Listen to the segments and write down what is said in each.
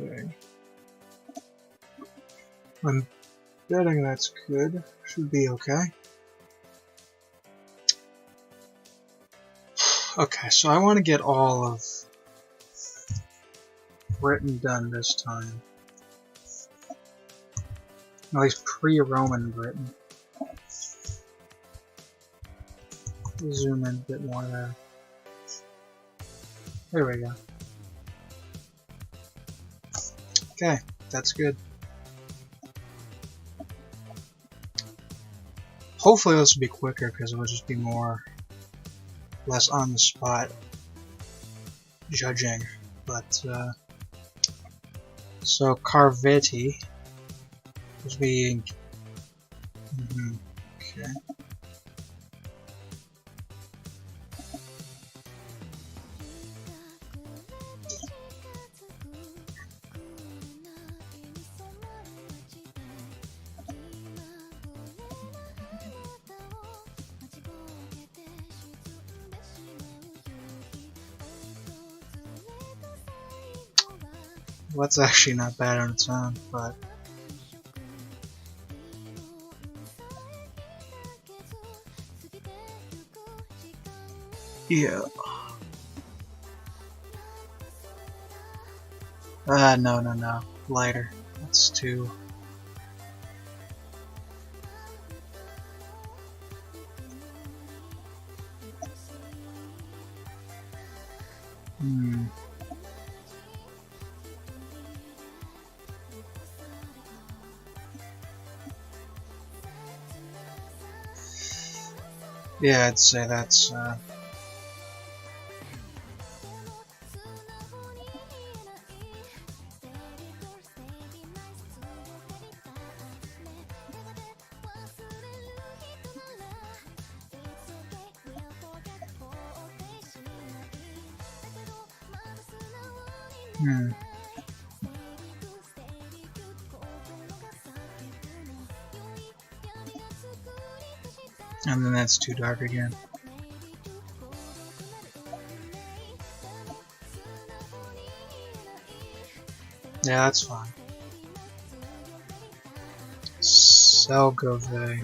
Okay. I'm betting that's good. Should be okay. Okay, so I want to get all of Britain done this time. At least pre-Roman Britain. Zoom in a bit more there. There we go. Okay, that's good. Hopefully this will be quicker because it will just be less on the spot judging. But so Carvetti was being okay. Well, that's actually not bad on its own, but yeah. No. Lighter. That's too. Yeah, I'd say that's and then that's too dark again. Yeah, that's fine. Selgove.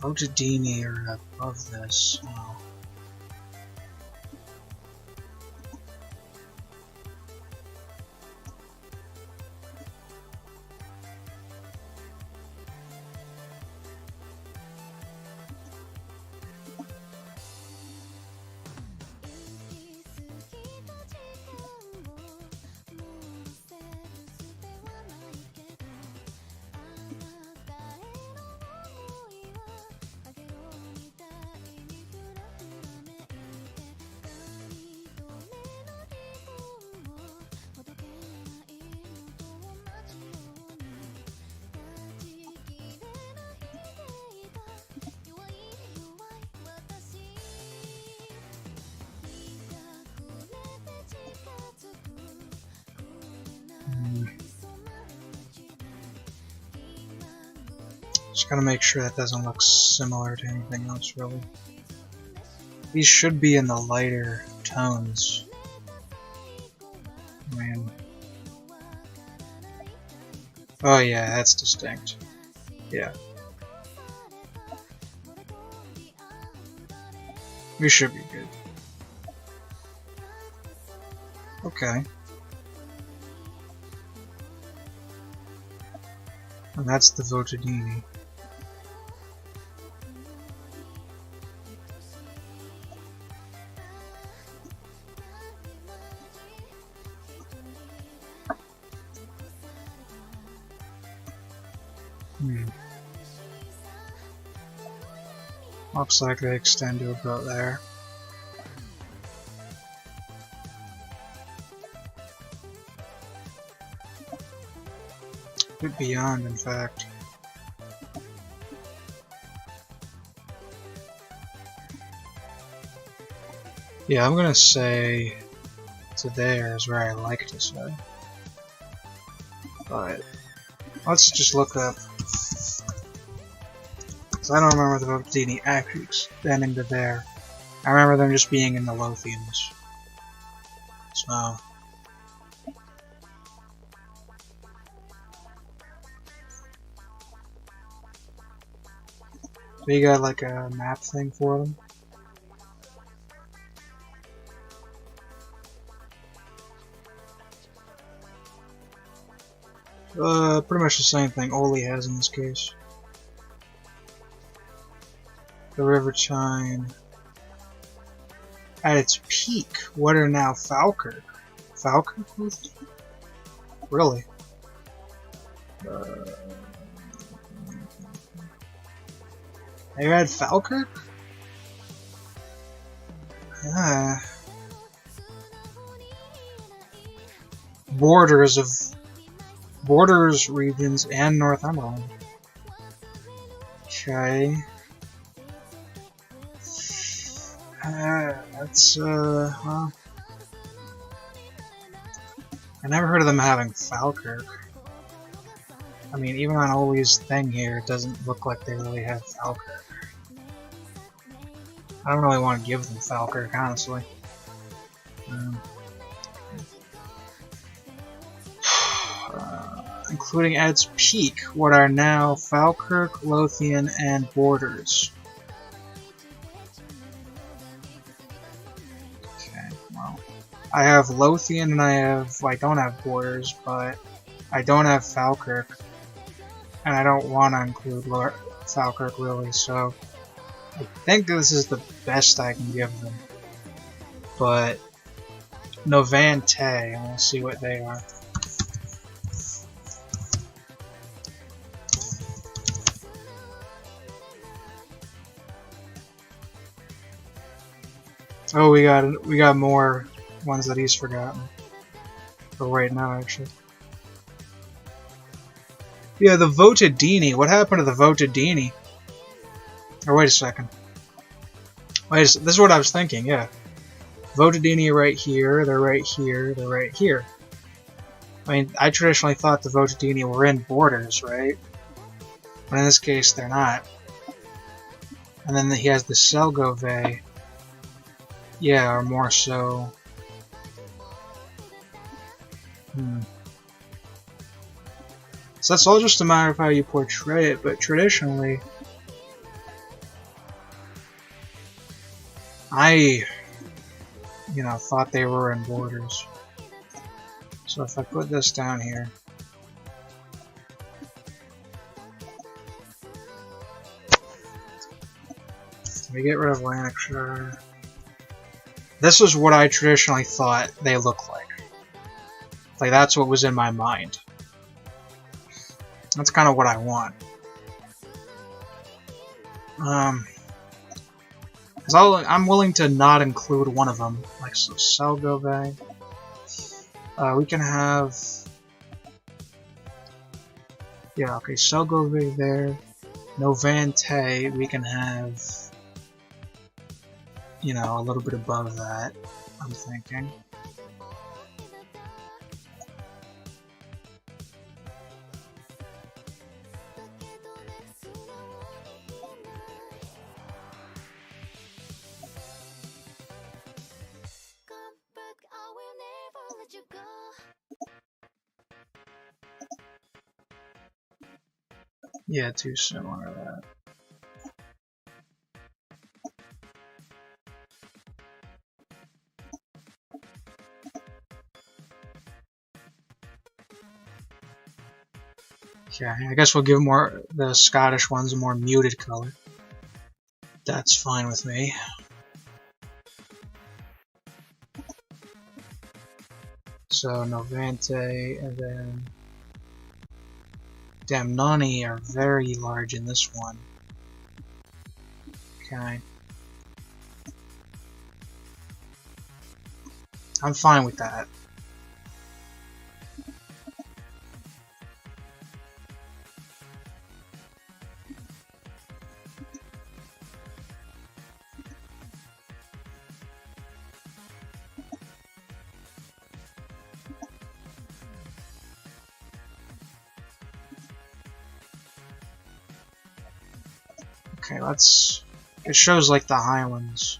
Votadini are above this. Oh. Just gotta make sure that doesn't look similar to anything else, really. These should be in the lighter tones. Man. Oh yeah, that's distinct. Yeah. We should be good. Okay. And that's the Votadini. Looks like they extend to about there. A bit beyond, in fact. Yeah, I'm gonna say to there is where I like to say. But let's just look up. Because I don't remember the Votadini actually extending to there. I remember them just being in the Lothians. So. So you got like a map thing for them? Pretty much the same thing Oli has in this case. The River Tyne. At its peak, what are now Falkirk? Falkirk? Really? They had Falkirk? Borders regions and Northumberland. Okay. That's well, I never heard of them having Falkirk. I mean, even on Oli's thing here, it doesn't look like they really have Falkirk. I don't really want to give them Falkirk, honestly. Including at its peak, what are now Falkirk, Lothian, and Borders. Okay, well, I have Lothian and I don't have Borders, but I don't have Falkirk, and I don't want to include Falkirk really, so I think this is the best I can give them. But Novante, and we'll see what they are. Oh, we got more ones that he's forgotten. For right now, actually. Yeah, the Votadini. What happened to the Votadini? Or wait a second. This is what I was thinking, yeah. Votadini are right here, they're right here, they're right here. I mean, I traditionally thought the Votadini were in Borders, right? But in this case, they're not. And then he has the Selgove. Yeah, or more so. So that's all just a matter of how you portray it, but traditionally, I, thought they were in Borders. So if I put this down here, we get rid of Lanarkshire. This is what I traditionally thought they look like. Like, that's what was in my mind. That's kind of what I want. Because I'm willing to not include one of them. Like, so Selgove. We can have... Yeah, okay, Selgove there. Novante, we can have... a little bit above that, I'm thinking. Yeah, too similar to that. Okay, I guess we'll give the Scottish ones a more muted color. That's fine with me. So Novante and then Damnani are very large in this one. Okay. I'm fine with that. Okay, let's... It shows like the highlands.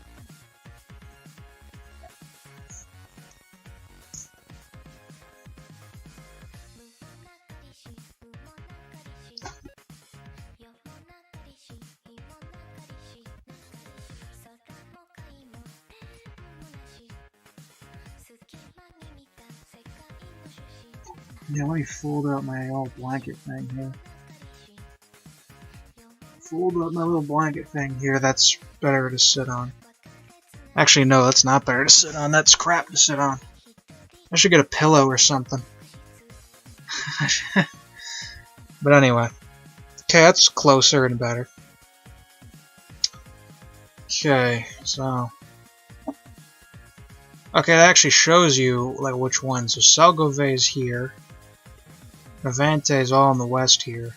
Yeah, let me fold out my old blanket thing here. Fold up my little blanket thing here, that's better to sit on. Actually, no, that's not better to sit on, that's crap to sit on. I should get a pillow or something. But anyway. Okay, that's closer and better. Okay, so... Okay, that actually shows you like which one. So Salgove is here. Navante is all in the west here.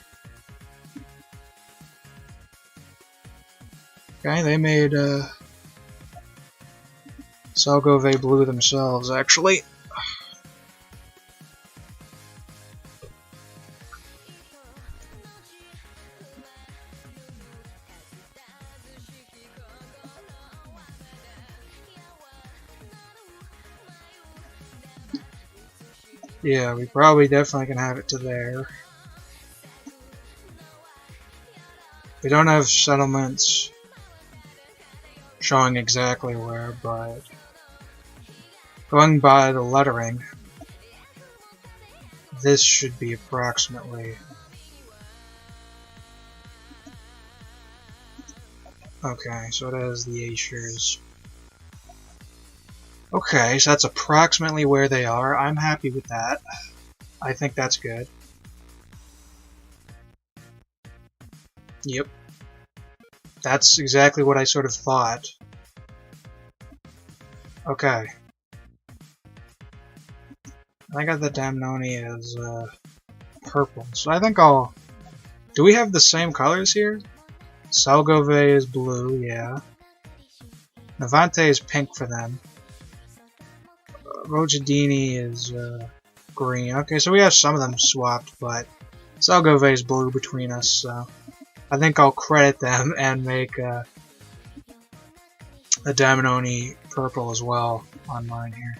Okay, they made Salgove blue themselves, actually. Yeah, we probably definitely can have it to there. We don't have settlements showing exactly where, but going by the lettering, this should be approximately... Okay, so it has the Aeshirs. Okay, so that's approximately where they are. I'm happy with that. I think that's good. Yep. That's exactly what I sort of thought. Okay. I got the Damnoni as purple, so I think I'll... Do we have the same colors here? Salgove is blue, yeah. Navante is pink for them. Rojadini is green. Okay, so we have some of them swapped, but Salgove is blue between us, so I think I'll credit them and make a Damnoni purple as well on mine here.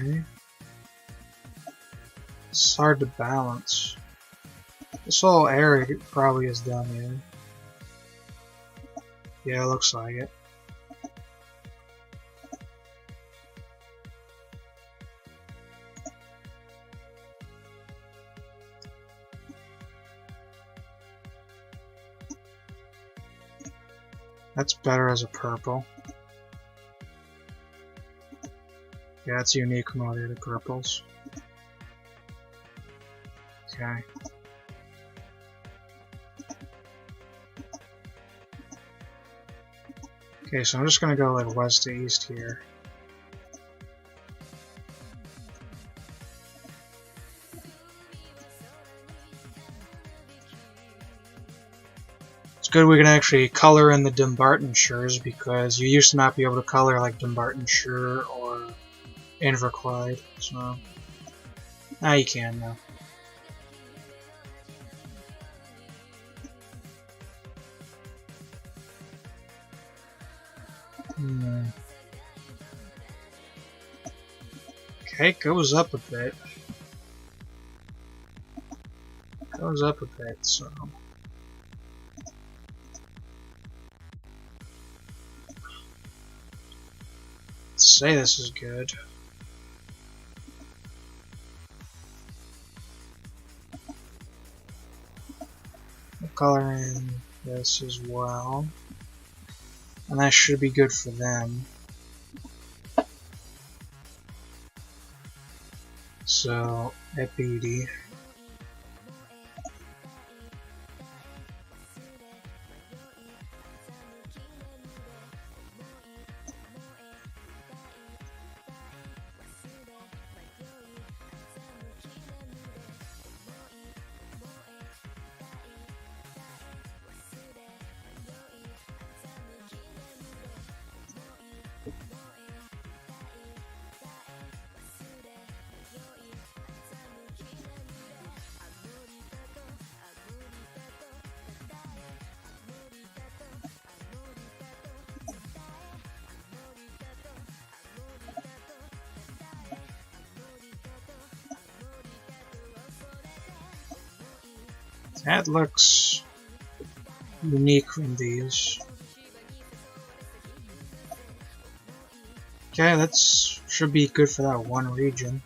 Okay. It's hard to balance. This whole area probably is done here. Yeah, it looks like it. That's better as a purple. Yeah, it's unique mode to purples. Okay. Okay, so I'm just gonna go like west to east here. It's good we can actually color in the Dumbartonshires because you used to not be able to color like Dumbartonshire or Inverclyde, so now you can now. Okay, it goes up a bit. Goes up a bit, so. Let's say this is good. We'll color in this as well. And that should be good for them. So, Epidi. That looks unique from these. Okay, that should be good for that one region.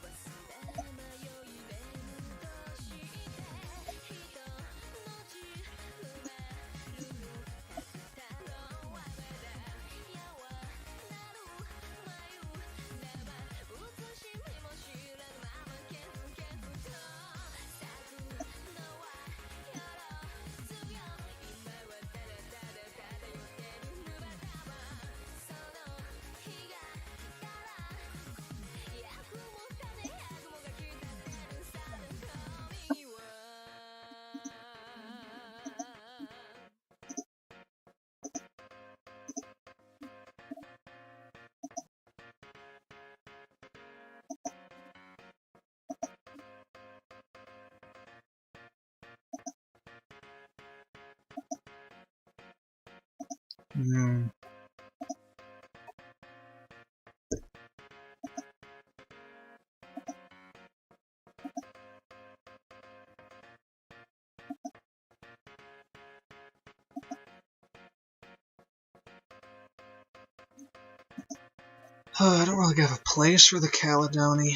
I don't really have a place for the Caledoni.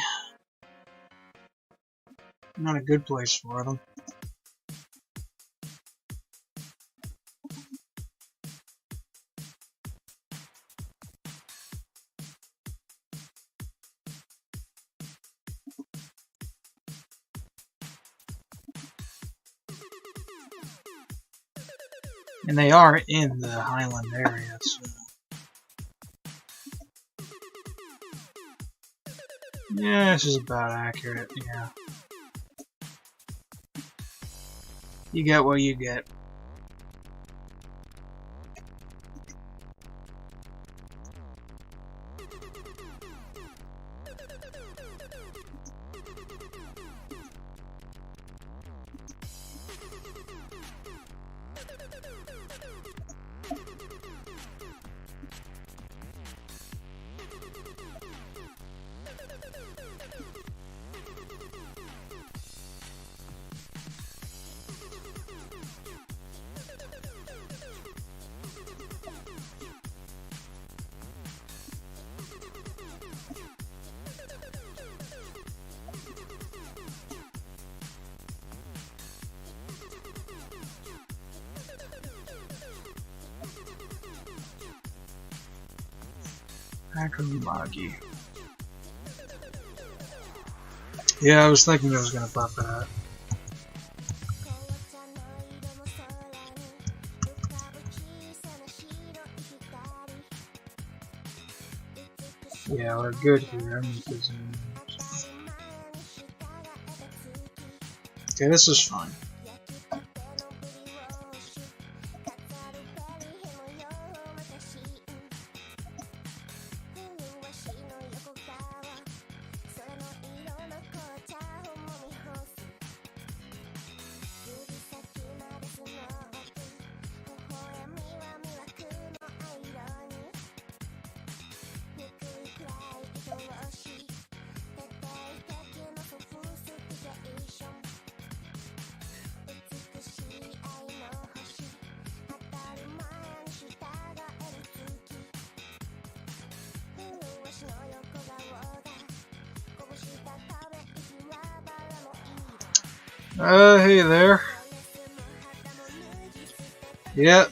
Not a good place for them. And they are in the Highland area, so... Yeah, this is about accurate, yeah. You get what you get. Akumagi. Yeah, I was thinking I was gonna buff that. Yeah, we're good here. Okay, this is fine. Hey there. Yep.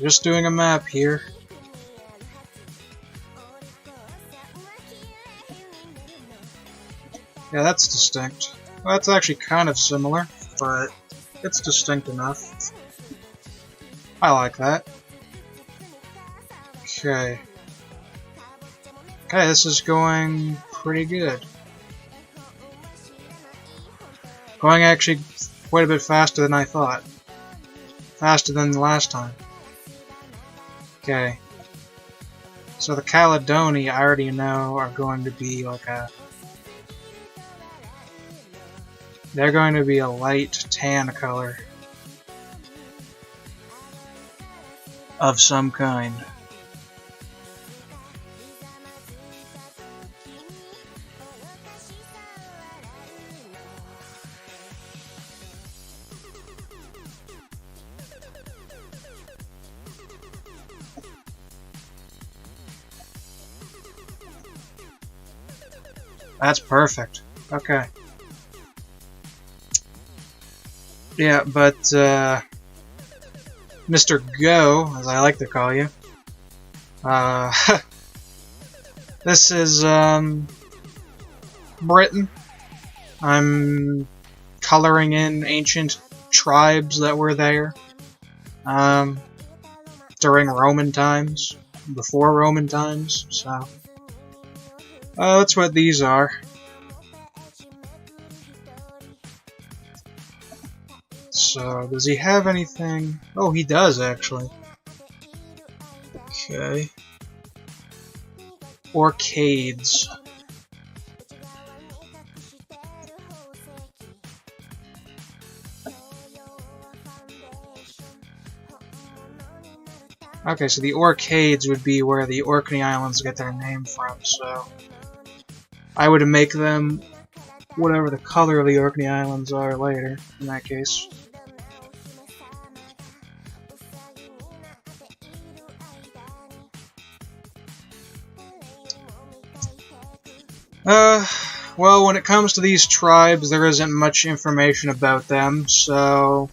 Just doing a map here. Yeah, that's distinct. Well, that's actually kind of similar, but it's distinct enough. I like that. Okay. Okay, this is going pretty good. Going actually quite a bit faster than I thought. Faster than the last time. Okay. So the Caledoni, I already know, are going to be like a... They're going to be a light tan color. Of some kind. That's perfect. Okay. Yeah, but, Mr. Go, as I like to call you, this is, Britain. I'm coloring in ancient tribes that were there, during Roman times, before Roman times, so, that's what these are. So, does he have anything? Oh, he does, actually. Okay. Orcades. Okay, so the Orcades would be where the Orkney Islands get their name from, so I would make them whatever the color of the Orkney Islands are later, in that case. Well, when it comes to these tribes, there isn't much information about them, so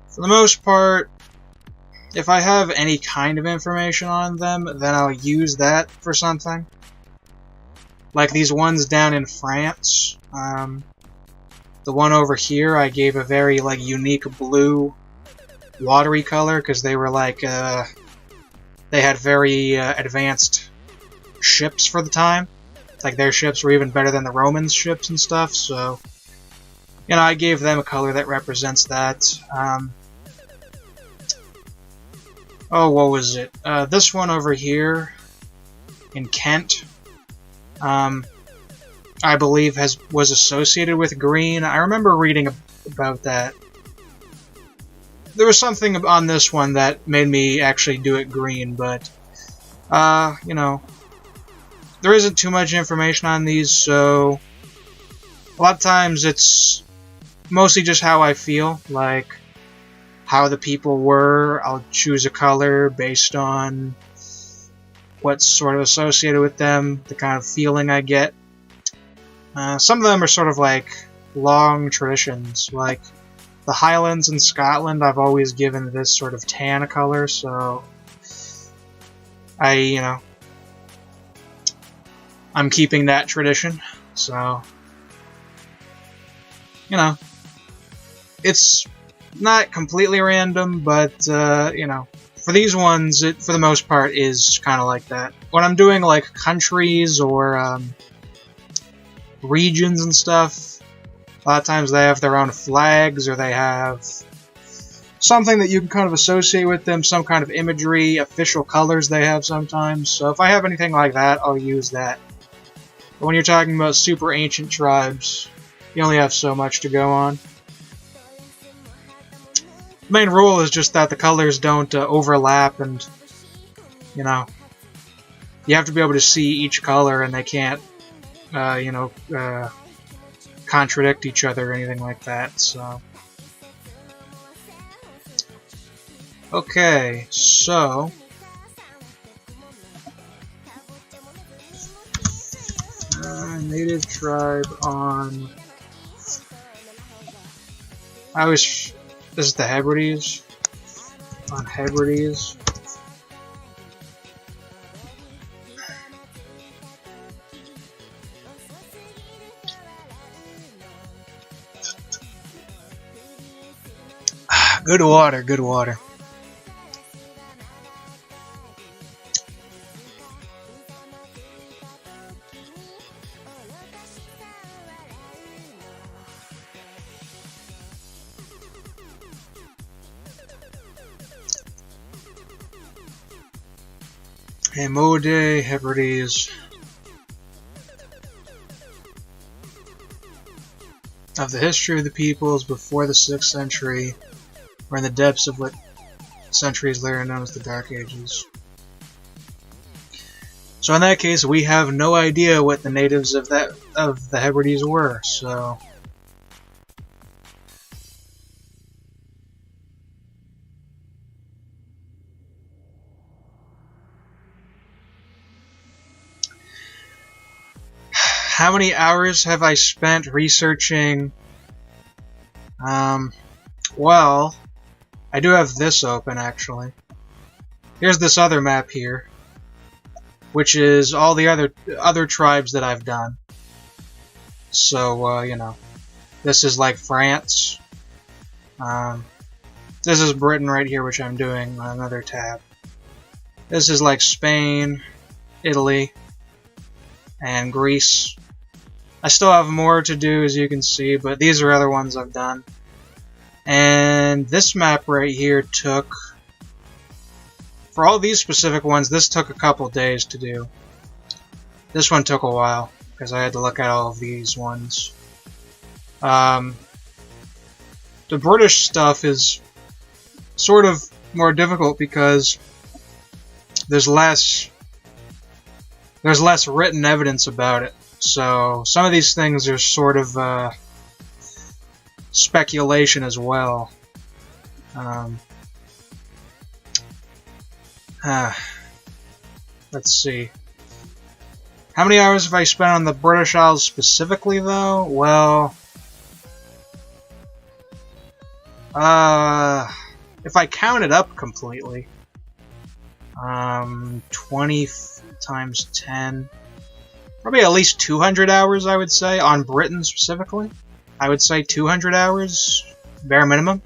for the most part, if I have any kind of information on them, then I'll use that for something. Like these ones down in France. The one over here, I gave a very, like, unique blue, watery color, because they were, like, they had very, advanced ships for the time. Like, their ships were even better than the Romans' ships and stuff, so, you know, I gave them a color that represents that. Oh, what was it? This one over here, in Kent, I believe was associated with green. I remember reading about that. There was something on this one that made me actually do it green, but, you know, there isn't too much information on these, so a lot of times it's mostly just how I feel, like how the people were. I'll choose a color based on what's sort of associated with them, the kind of feeling I get. Some of them are sort of like long traditions, like the Highlands in Scotland. I've always given this sort of tan color, so I'm keeping that tradition, so, you know, it's not completely random, but, you know, for these ones, it, for the most part, is kind of like that. When I'm doing, like, countries or, regions and stuff, a lot of times they have their own flags, or they have something that you can kind of associate with them, some kind of imagery, official colors they have sometimes, so if I have anything like that, I'll use that. But when you're talking about super ancient tribes, you only have so much to go on. The main rule is just that the colors don't overlap, and, you know, you have to be able to see each color, and they can't, contradict each other or anything like that, so. Okay, so. Native tribe on. This is the Hebrides. On Hebrides. Good water, good water. Hammode, Hebrides. Of the history of the peoples before the 6th century, or in the depths of what centuries later known as the Dark Ages. So in that case, we have no idea what the natives of the Hebrides were, so. How many hours have I spent researching? Well, I do have this open, actually. Here's this other map here, which is all the other tribes that I've done. So, you know, this is like France. This is Britain right here, which I'm doing on another tab. This is like Spain, Italy, and Greece. I still have more to do, as you can see, but these are other ones I've done. And this map right here took, for all these specific ones, this took a couple days to do. This one took a while, because I had to look at all of these ones. The British stuff is sort of more difficult because there's less written evidence about it. So some of these things are sort of speculation as well. Let's see. How many hours have I spent on the British Isles specifically, though? Well, if I count it up completely, 20 times 10, probably at least 200 hours, I would say, on Britain specifically. I would say 200 hours, bare minimum.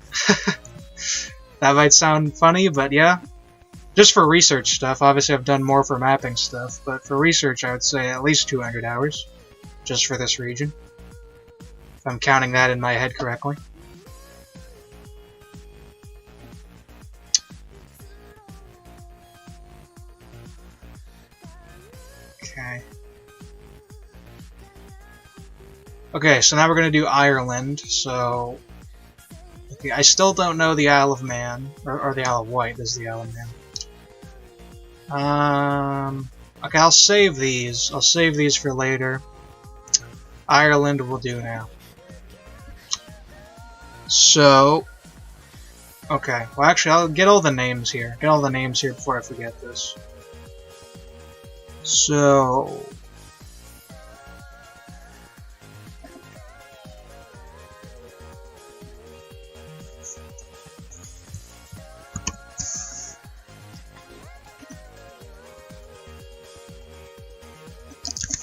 That might sound funny, but yeah. Just for research stuff. Obviously, I've done more for mapping stuff, but for research, I would say at least 200 hours, just for this region. If I'm counting that in my head correctly. Okay. Okay, so now we're going to do Ireland, so... Okay, I still don't know the Isle of Man, or the Isle of Wight. This is the Isle of Man. Okay, I'll save these. I'll save these for later. Ireland will do now. So, okay. Well, actually, I'll get all the names here. Get all the names here before I forget this. So,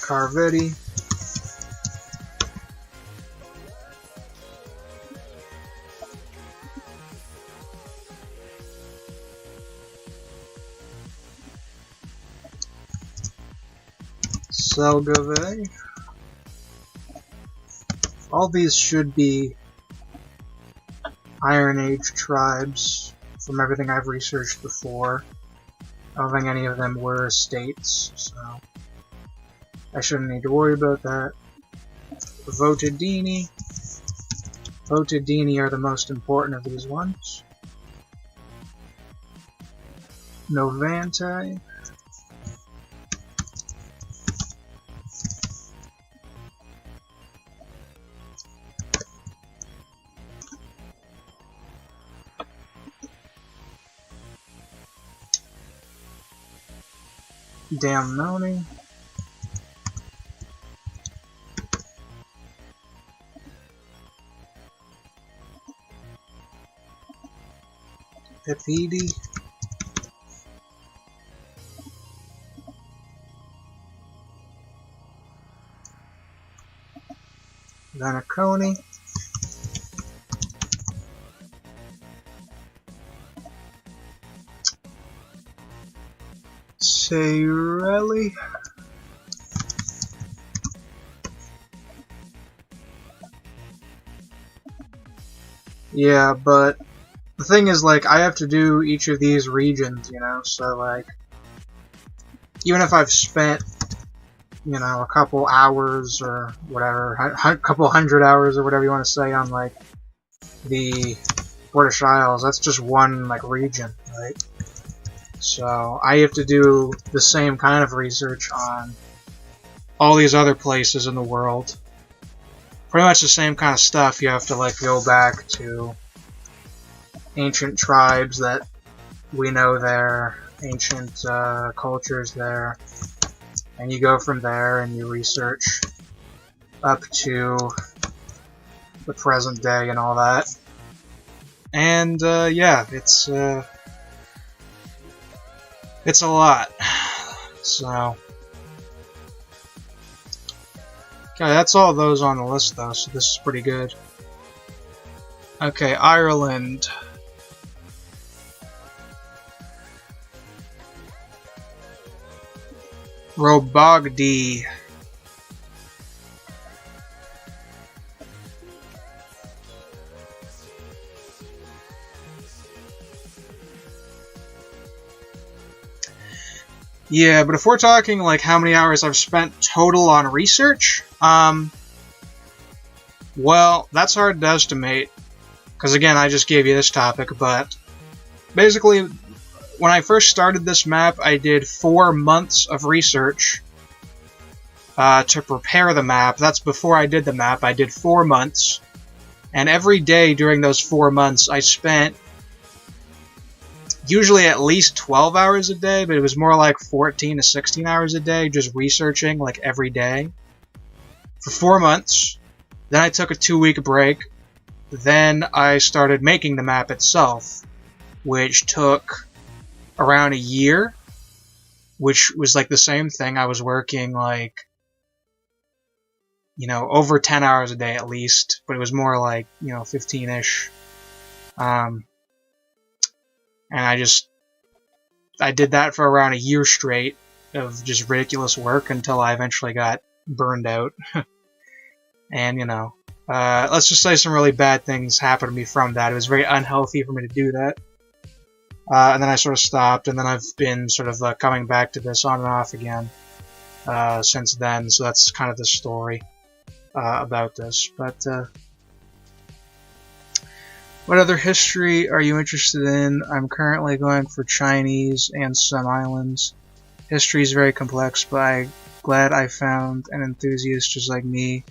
Carvetti, Selgave. All these should be Iron Age tribes from everything I've researched before. I don't think any of them were states, so I shouldn't need to worry about that. Votadini. Votadini are the most important of these ones. Novante. Damnoni. Pepidi. Vanaconi. Seirelli. Yeah, but the thing is, like, I have to do each of these regions, you know, so, like, even if I've spent, you know, a couple hours or whatever, a couple hundred hours or whatever you want to say on, like, the British Isles, that's just one, like, region, right? So I have to do the same kind of research on all these other places in the world. Pretty much the same kind of stuff. You have to, like, go back to ancient tribes that we know there, ancient cultures there, and you go from there and you research up to the present day and all that. And yeah, it's a lot. So okay, that's all those on the list though, so this is pretty good. Okay, Ireland. Robogdi. Yeah, but if we're talking like how many hours I've spent total on research, well, that's hard to estimate. Because again, I just gave you this topic, but basically, when I first started this map, I did 4 months of research to prepare the map. That's before I did the map. I did 4 months. And every day during those 4 months, I spent usually at least 12 hours a day, but it was more like 14 to 16 hours a day just researching like every day for 4 months. Then I took a 2-week break. Then I started making the map itself, which took around a year, which was like the same thing. I was working like, over 10 hours a day at least, but it was more like, 15-ish. And I did that for around a year straight of just ridiculous work until I eventually got burned out. And, let's just say some really bad things happened to me from that. It was very unhealthy for me to do that. And then I sort of stopped, and then I've been sort of coming back to this on and off again since then. So that's kind of the story about this. But what other history are you interested in? I'm currently going for Chinese and some islands. History is very complex, but I'm glad I found an enthusiast just like me.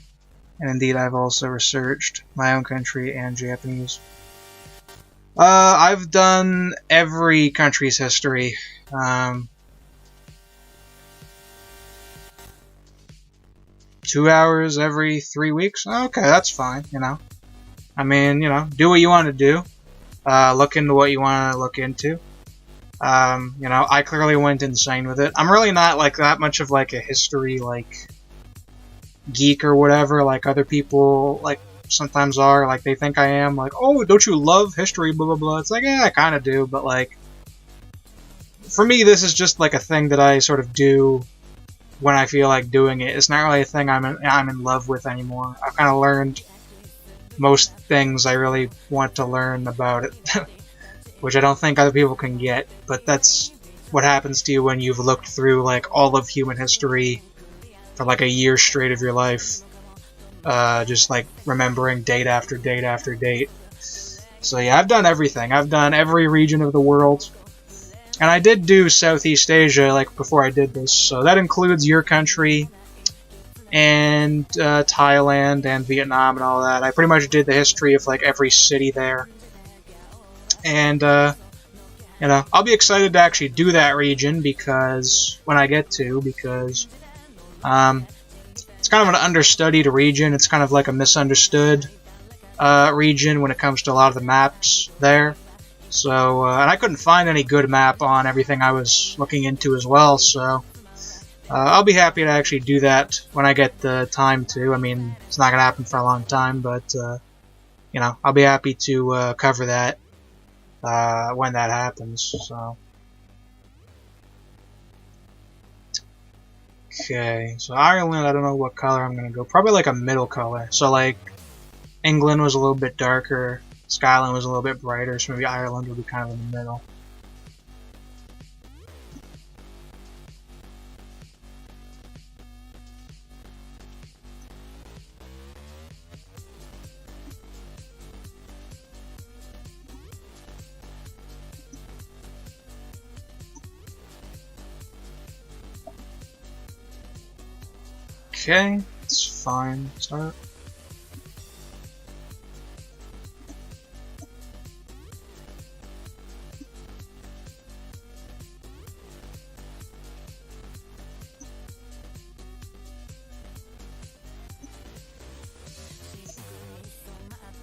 And indeed, I've also researched my own country and Japanese. I've done every country's history. 2 hours every 3 weeks? Okay, that's fine, I mean, do what you want to do. Look into what you want to look into. I clearly went insane with it. I'm really not like that much of like a history like geek or whatever like other people like sometimes are. Like they think I am. Like, oh, don't you love history? Blah blah blah. It's like, yeah, I kind of do, but like for me, this is just like a thing that I sort of do when I feel like doing it. It's not really a thing I'm in love with anymore. I've kind of learned most things I really want to learn about it, which I don't think other people can get, but that's what happens to you when you've looked through like all of human history for like a year straight of your life, just like remembering date after date after date. So yeah, I've done everything. I've done every region of the world, and I did do Southeast Asia like before I did this, so that includes your country and Thailand and Vietnam and all that. I pretty much did the history of like every city there. And I'll be excited to actually do that region because when I get to, because it's kind of an understudied region. It's kind of like a misunderstood region when it comes to a lot of the maps there. So, and I couldn't find any good map on everything I was looking into as well, so I'll be happy to actually do that when I get the time to. I mean, it's not going to happen for a long time, but, I'll be happy to cover that when that happens, so. Okay, so Ireland, I don't know what color I'm going to go. Probably like a middle color. So, like, England was a little bit darker, Scotland was a little bit brighter, so maybe Ireland would be kind of in the middle. Okay, it's fine. Start.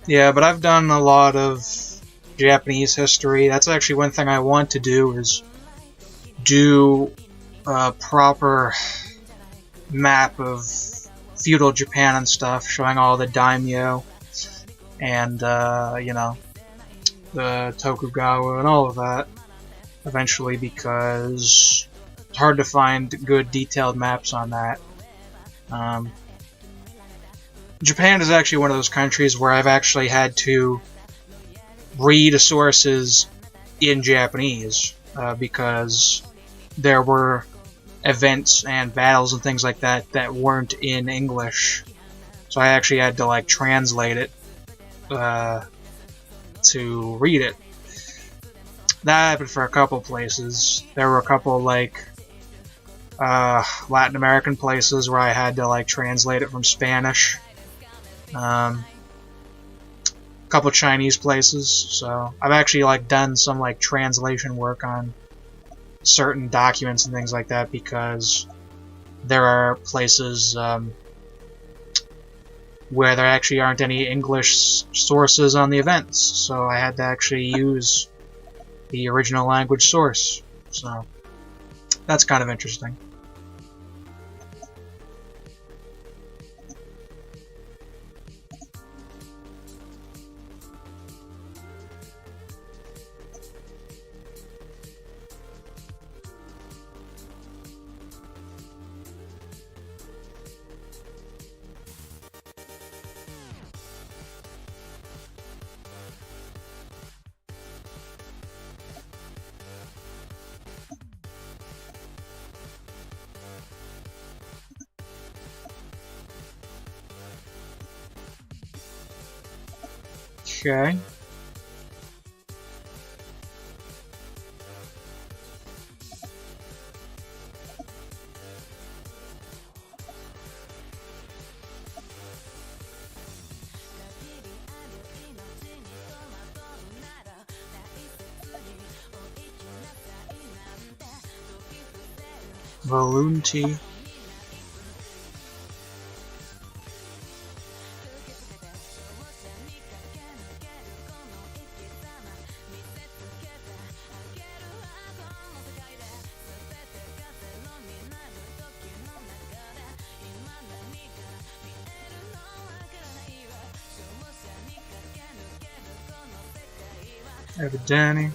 Yeah, but I've done a lot of Japanese history. That's actually one thing I want to do, is do a proper map of feudal Japan and stuff, showing all the daimyo and, you know, the Tokugawa and all of that, eventually, because it's hard to find good detailed maps on that. Japan is actually one of those countries where I've actually had to read sources in Japanese, because there were events and battles and things like that that weren't in English. So I actually had to, like, translate it to read it. That happened for a couple places. There were a couple, like, Latin American places where I had to, like, translate it from Spanish. A couple Chinese places. So I've actually, like, done some, like, translation work on certain documents and things like that, because there are places where there actually aren't any English sources on the events, so I had to actually use the original language source. So that's kind of interesting. Okay. Volunty. Evidani.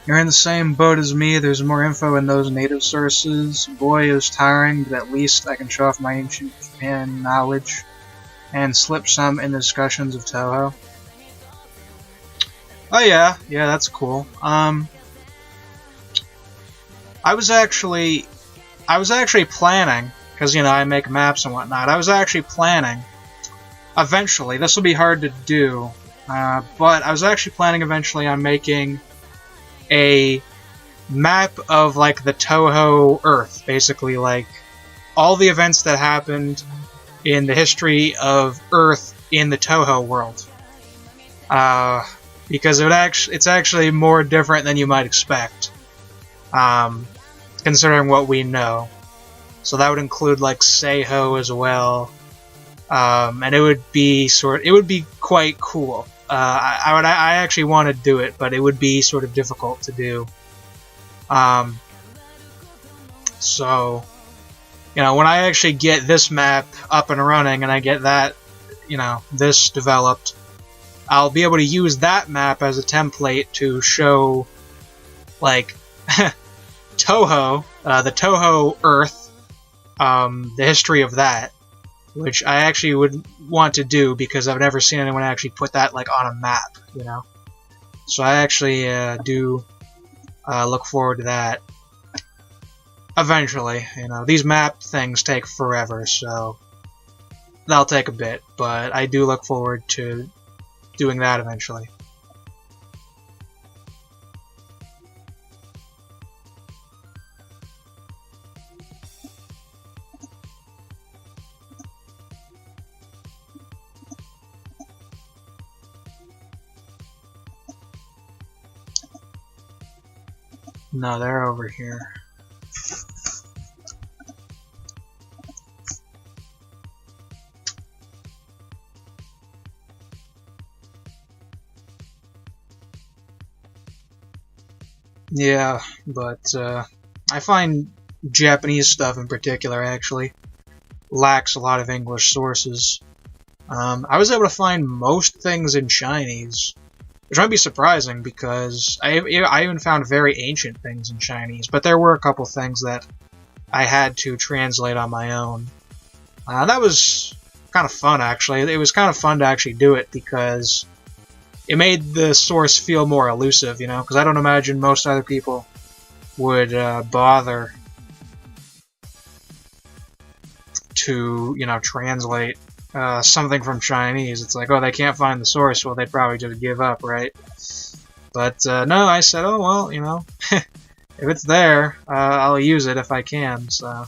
You're in the same boat as me. There's more info in those native sources. Boy, is tiring, but at least I can show off my ancient Japan knowledge and slip some in the discussions of Toho. Oh yeah, that's cool. I was actually planning, because, you know, I make maps and whatnot. I was actually planning, eventually, this will be hard to do, but I was actually planning eventually on making a map of, like, the Toho Earth, basically, like, all the events that happened in the history of Earth in the Toho world. Because it's actually more different than you might expect, considering what we know. So that would include, like, Seiho as well, and it would be quite cool. I actually want to do it, but it would be sort of difficult to do. So, you know, when I actually get this map up and running and I get that, you know, this developed, I'll be able to use that map as a template to show, like, Toho, the Toho Earth, the history of that, which I actually would want to do because I've never seen anyone actually put that like on a map, you know. So I actually do look forward to that eventually. You know, these map things take forever, so that'll take a bit, but I do look forward to doing that eventually. No, they're over here. Yeah, but I find Japanese stuff in particular actually lacks a lot of English sources. I was able to find most things in Chinese, which might be surprising because I even found very ancient things in Chinese, but there were a couple things that I had to translate on my own. That was kind of fun, actually. It was kind of fun to actually do it because it made the source feel more elusive, you know, because I don't imagine most other people would bother to, you know, translate something from Chinese. It's like, oh, they can't find the source. Well, they'd probably just give up, right? But no, I said, oh, well, you know, if it's there, I'll use it if I can, so...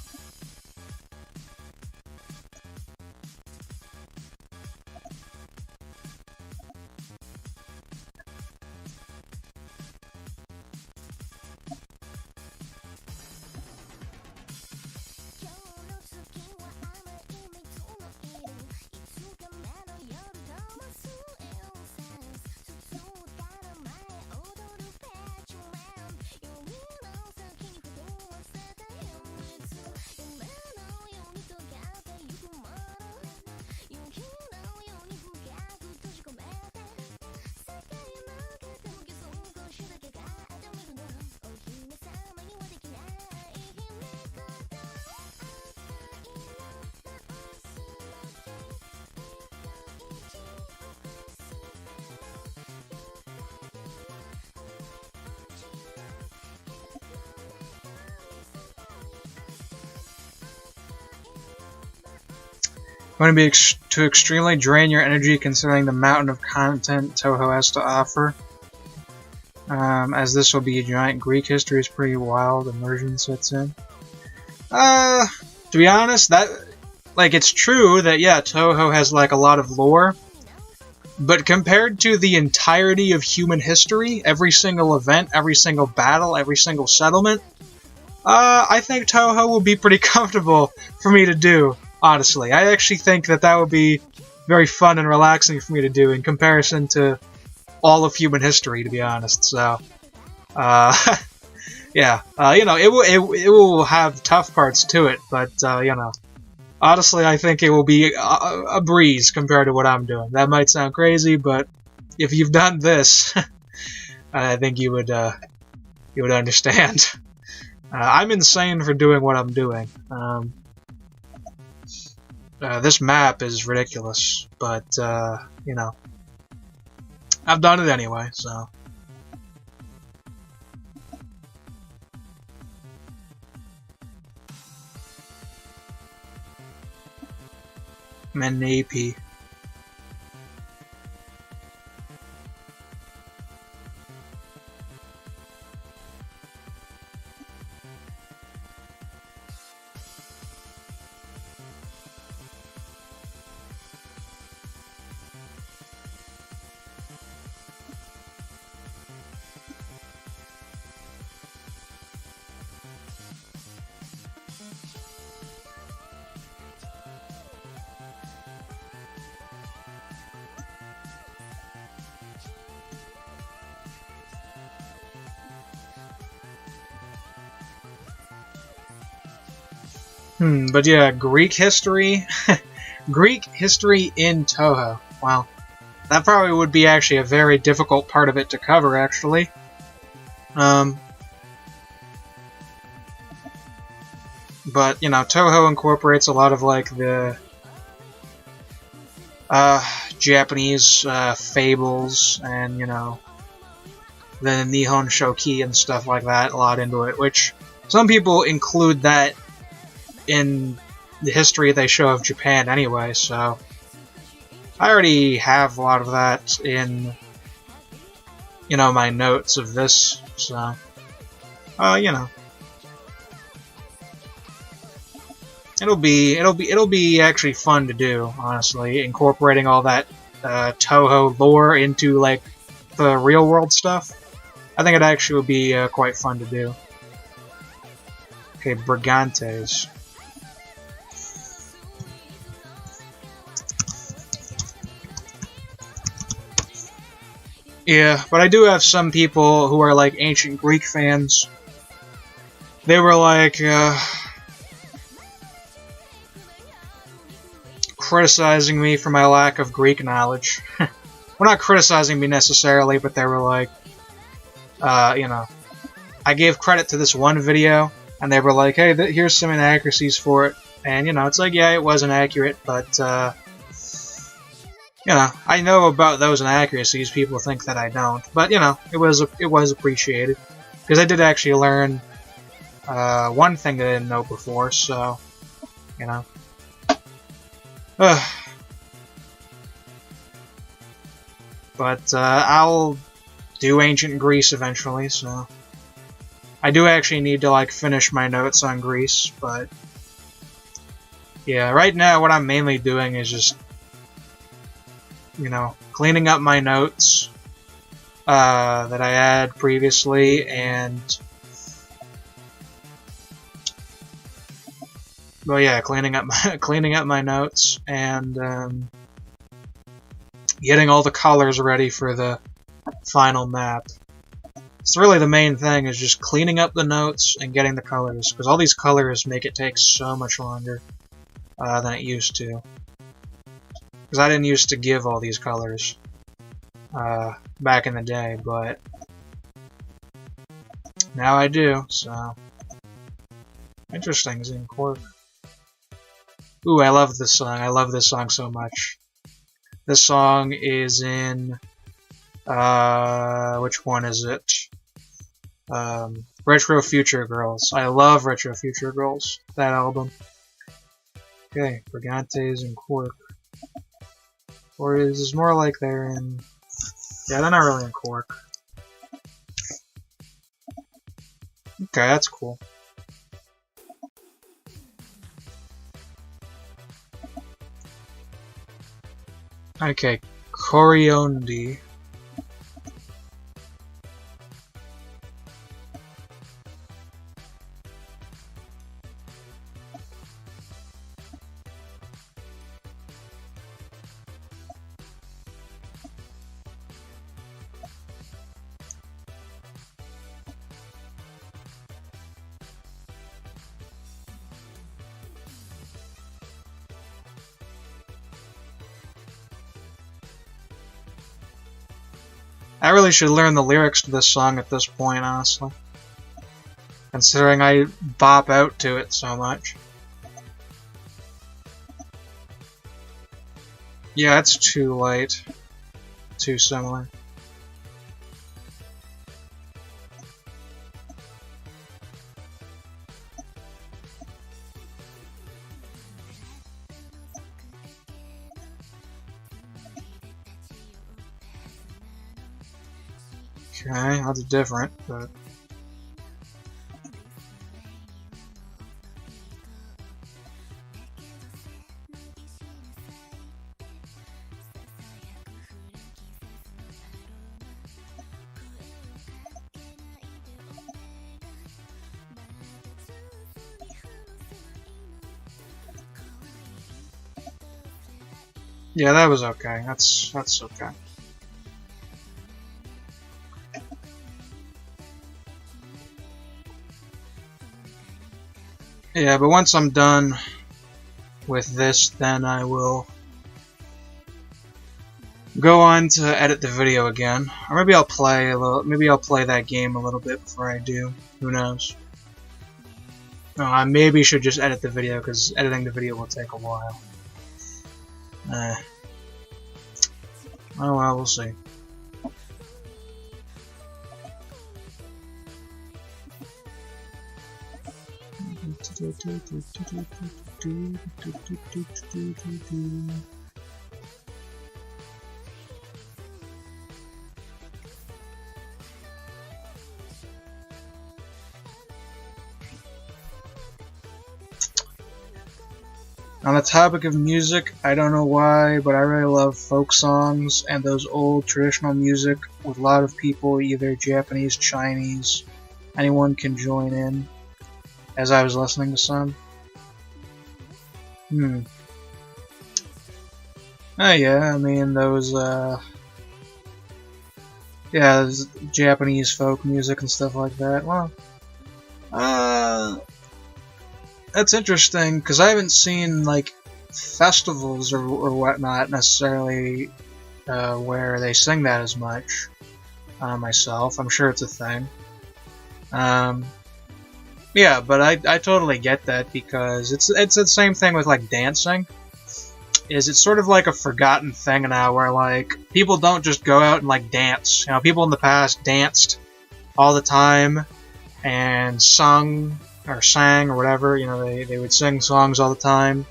Going to be to extremely drain your energy considering the mountain of content Touhou has to offer. As this will be a giant Greek history is pretty wild, immersion sets in. To be honest, that, like, it's true that, yeah, Touhou has, like, a lot of lore, but compared to the entirety of human history, every single event, every single battle, every single settlement, I think Touhou will be pretty comfortable for me to do. Honestly, I actually think that that would be very fun and relaxing for me to do in comparison to all of human history, to be honest. So, yeah, you know, it will have tough parts to it, but you know, honestly, I think it will be a breeze compared to what I'm doing. That might sound crazy, but if you've done this, I think you would understand. I'm insane for doing what I'm doing. This map is ridiculous, but, you know, I've done it anyway, so. Menape. But yeah, Greek history. Greek history in Touhou. Wow. That probably would be actually a very difficult part of it to cover, actually. But, you know, Toho incorporates a lot of, like, the Japanese fables and, you know, the Nihon Shoki and stuff like that a lot into it, which some people include that in the history they show of Japan anyway, so I already have a lot of that in, you know, my notes of this, so, you know. It'll be actually fun to do, honestly, incorporating all that Toho lore into, like, the real world stuff. I think it actually would be quite fun to do. Okay, Brigantes. Yeah, but I do have some people who are, like, ancient Greek fans. They were like, criticizing me for my lack of Greek knowledge. Well, not criticizing me necessarily, but they were like, you know, I gave credit to this one video, and they were like, hey, here's some inaccuracies for it. And, you know, it's like, yeah, it wasn't accurate, but, you know, I know about those inaccuracies. People think that I don't. But, you know, it was appreciated. Because I did actually learn one thing I didn't know before, so, you know. But I'll do Ancient Greece eventually, so I do actually need to, like, finish my notes on Greece, but yeah, right now what I'm mainly doing is just, you know, cleaning up my notes that I had previously, and well, yeah, cleaning up my notes and getting all the colors ready for the final map. It's really the main thing, is just cleaning up the notes and getting the colors, because all these colors make it take so much longer than it used to. Because I didn't used to give all these colors back in the day, but now I do, so interesting, Zen Corp. Ooh, I love this song. I love this song so much. This song is in, which one is it? Retro Future Girls. I love Retro Future Girls, that album. Okay, Brigantes and Quark. Or is this more like they're in... Yeah, they're not really in Quark. Okay, that's cool. Okay, Coriondi. I really should learn the lyrics to this song at this point, honestly. Considering I bop out to it so much. Yeah, it's too light. Too similar. Okay, that's different, but... Yeah, that was okay. That's okay. Yeah, but once I'm done with this, then I will go on to edit the video again. Or maybe I'll play a little, maybe I'll play that game a little bit before I do. Who knows? No, I maybe should just edit the video, because editing the video will take a while. Oh well, we'll see. On the topic of music, I don't know why, but I really love folk songs and those old traditional music with a lot of people, either Japanese, Chinese, anyone can join in, as I was listening to some. Oh yeah, I mean those, yeah, Japanese folk music and stuff like that. Well, that's interesting, because I haven't seen, like, festivals or whatnot necessarily where they sing that as much myself. I'm sure it's a thing. Yeah, but I totally get that, because it's the same thing with, like, dancing. It's sort of like a forgotten thing now, where, like, people don't just go out and, like, dance. You know, people in the past danced all the time and sung or sang or whatever. You know, they would sing songs all the time,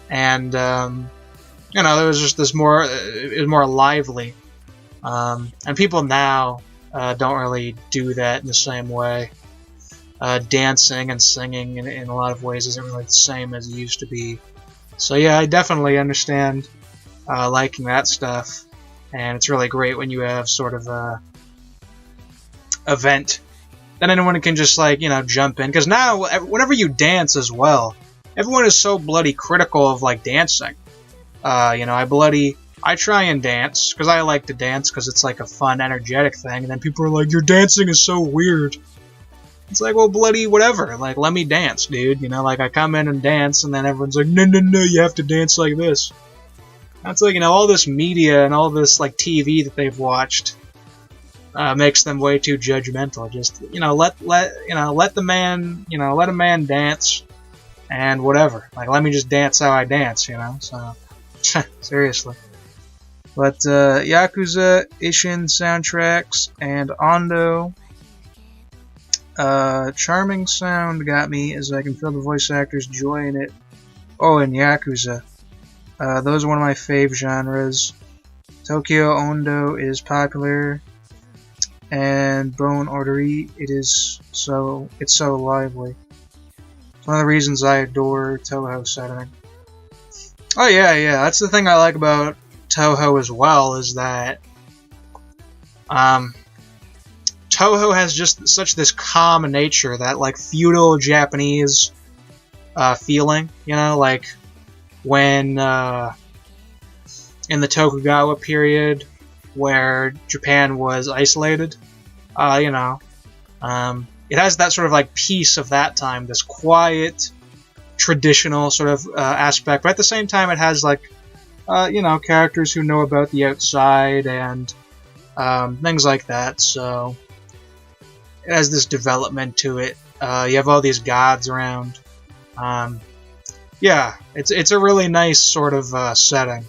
and you know, there was just this more, it was more lively, and people now don't really do that in the same way. Dancing and singing in a lot of ways isn't really the same as it used to be. So yeah, I definitely understand liking that stuff, and it's really great when you have sort of a event then anyone can just, like, you know, jump in. Because now, whenever you dance as well, everyone is so bloody critical of, like, dancing. You know, I try and dance, because I like to dance, because it's, like, a fun, energetic thing, and then people are like, your dancing is so weird. It's like, well, bloody whatever. Like, let me dance, dude. You know, like, I come in and dance, and then everyone's like, no, you have to dance like this. That's like, you know, all this media and all this, like, TV that they've watched makes them way too judgmental. Just, you know, let the man, you know, let a man dance, and whatever. Like, let me just dance how I dance, you know. So, seriously. But Yakuza, Ishin soundtracks, and Ondo. Charming sound got me, as I can feel the voice actors' joy in it. Oh, and Yakuza. Those are one of my fave genres. Tokyo Ondo is popular, and Bone Ordery, it's so lively. It's one of the reasons I adore Toho setting. Oh yeah, that's the thing I like about Toho as well, is that Toho has just such this calm nature, that, like, feudal Japanese feeling, you know, like when in the Tokugawa period, where Japan was isolated, you know, it has that sort of, like, peace of that time, this quiet, traditional sort of aspect, but at the same time it has, like, you know, characters who know about the outside and things like that, so it has this development to it. You have all these gods around. Yeah, it's a really nice sort of setting.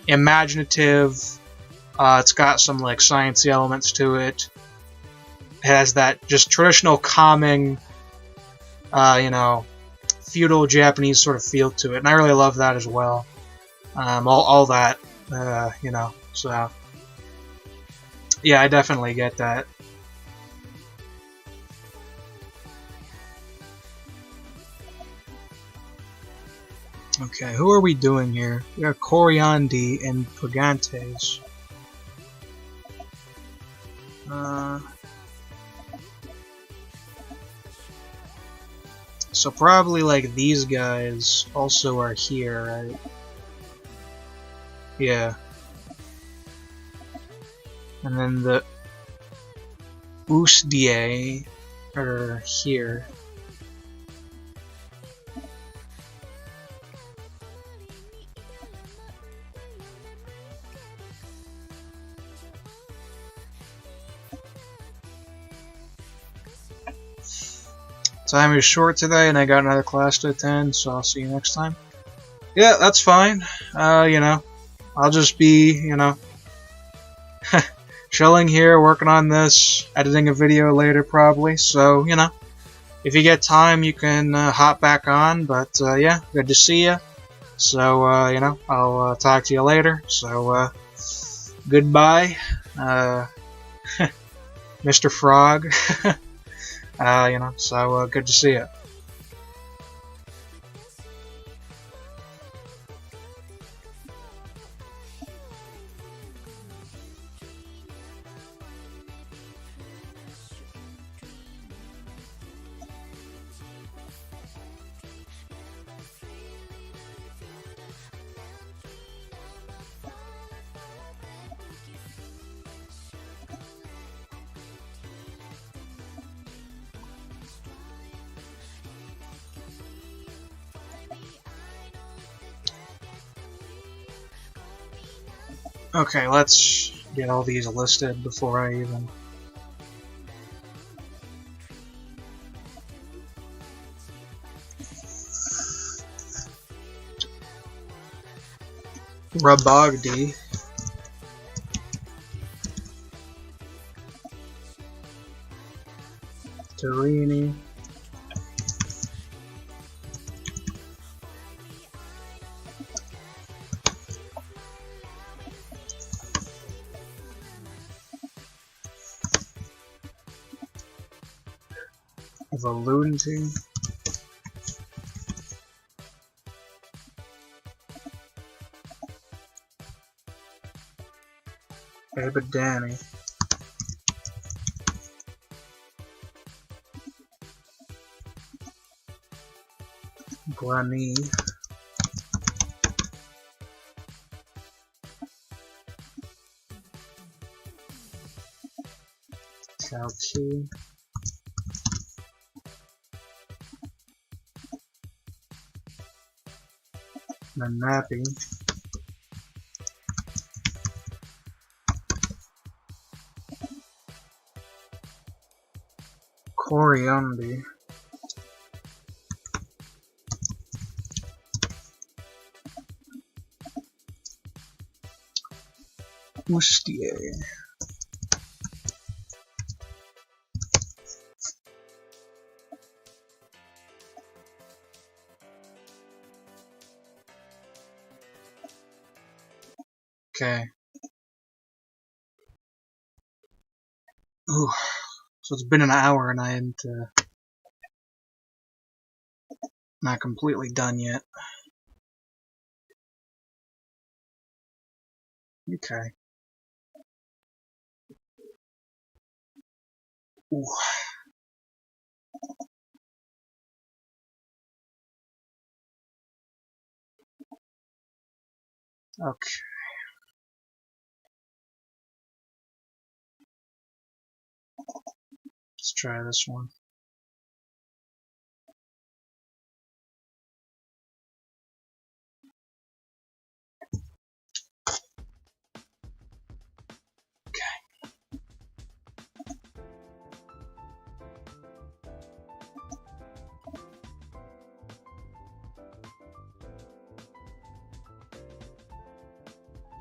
Imaginative. It's got some, like, sciencey elements to it. It has that just traditional calming, you know, feudal Japanese sort of feel to it, and I really love that as well. All that, you know, so yeah, I definitely get that. Okay, who are we doing here? We got Coriandi and Pugantes. So probably, like, these guys also are here, right? Yeah. And then the Usdie are here. Time is short today, and I got another class to attend, so I'll see you next time. Yeah, that's fine. You know, I'll just be, you know, chilling here, working on this, editing a video later probably, so, you know, if you get time, you can hop back on, but, yeah, good to see you. So, you know, I'll talk to you later, so, goodbye, Mr. Frog, you know, so, good to see you. Okay, let's get all these listed before I even... Rabagdi. Tarini. Volunteer. Abadani. Guani. Kalchi. Manapi. Coriumbi. Ustier. Okay. Ooh. So it's been an hour and I ain't not completely done yet. Okay. Ooh. Okay. Let's try this one.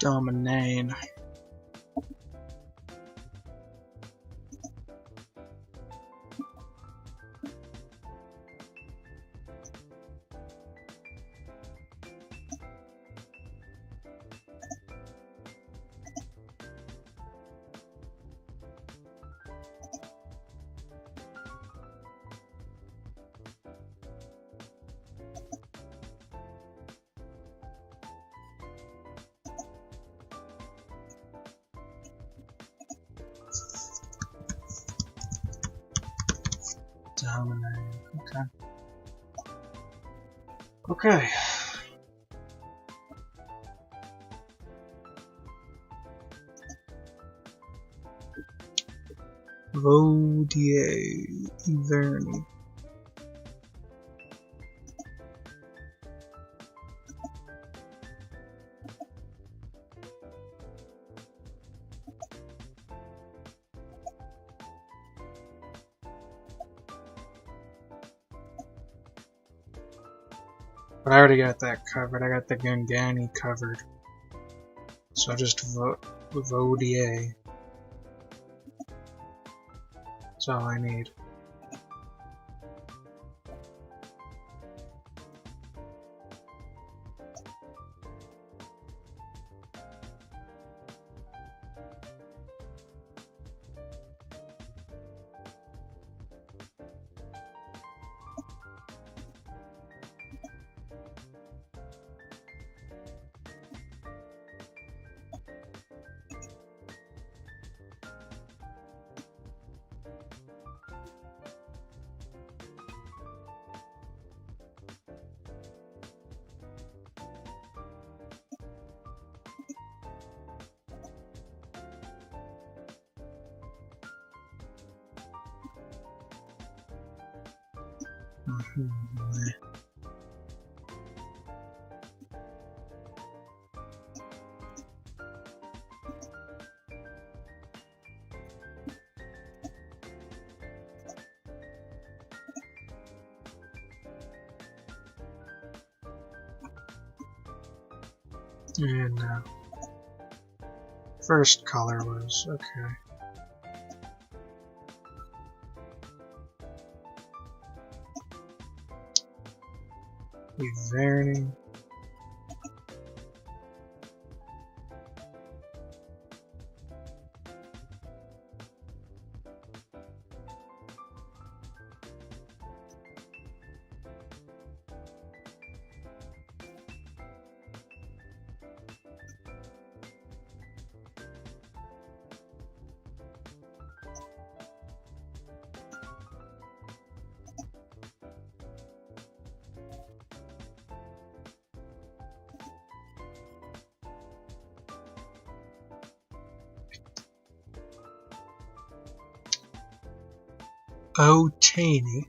Dominane. Dominane. Okay. Okay. Vodier. Iverny. But I already got that covered. I got the Gungani covered. So just Vodier. That's all I need. And first color was okay. Verning. Otani.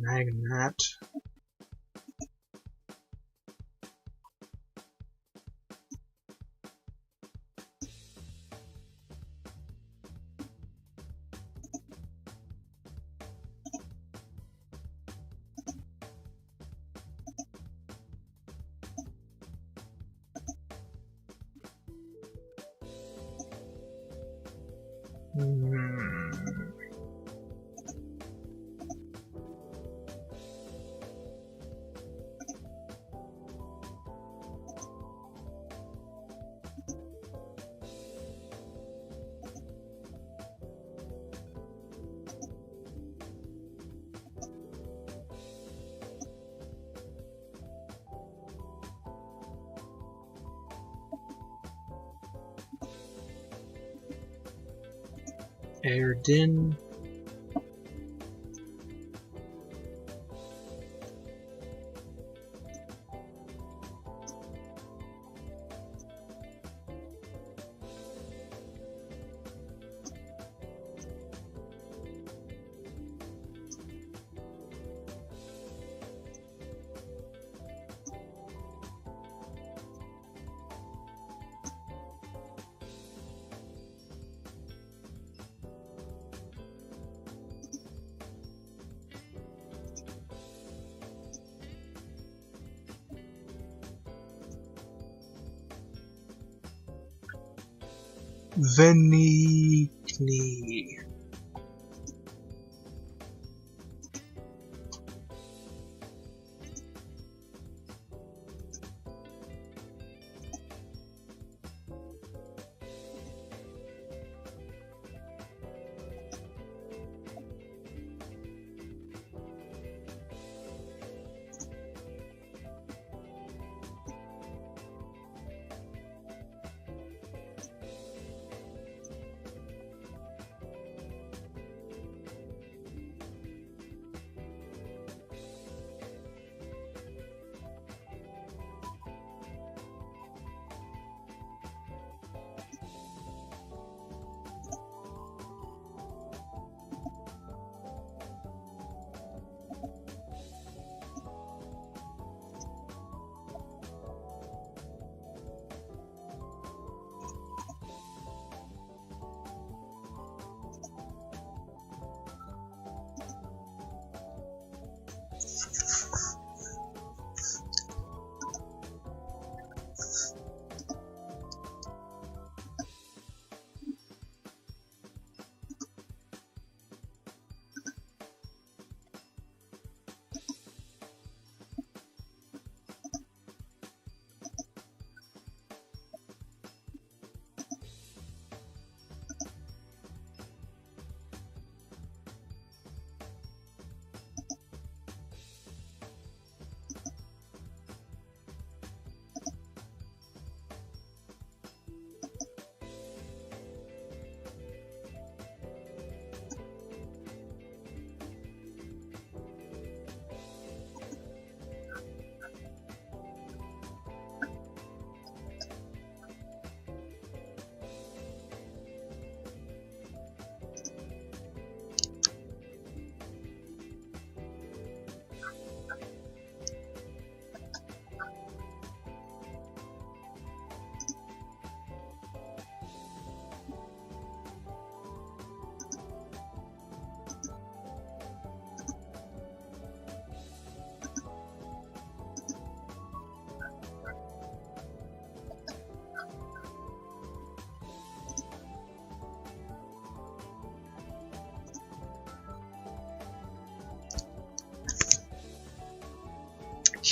Magnet. Erdin. Venigni.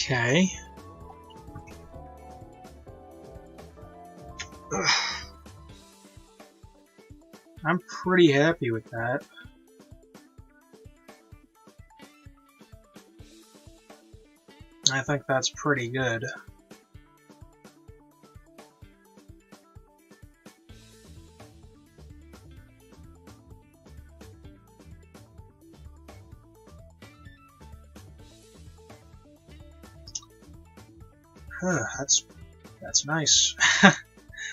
Okay. Ugh. I'm pretty happy with that. I think that's pretty good. That's nice.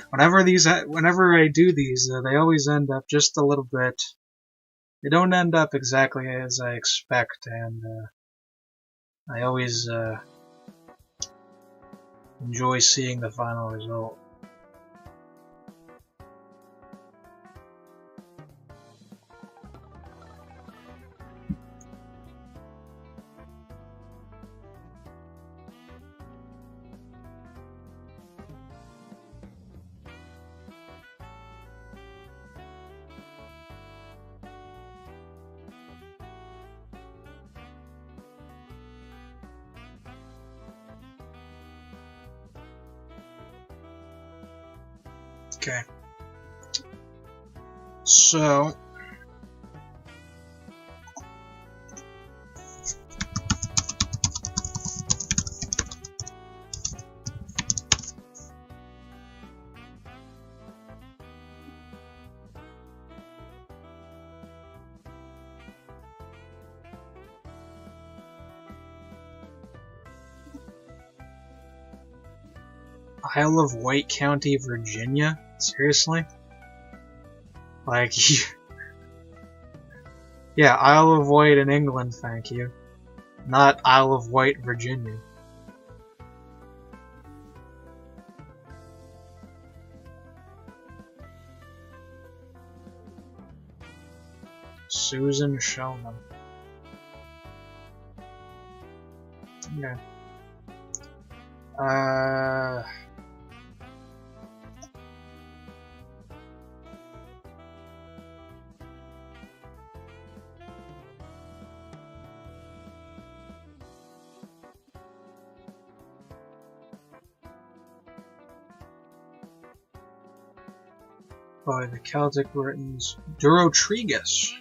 Whenever I do these, they always end up just a little bit. They don't end up exactly as I expect, and I always enjoy seeing the final result. Okay. So Isle of Wight County, Virginia? Seriously? Like, yeah, Isle of Wight in England, thank you. Not Isle of Wight, Virginia. Susan Shellman. Okay. By the Celtic Britons, Durotrigus.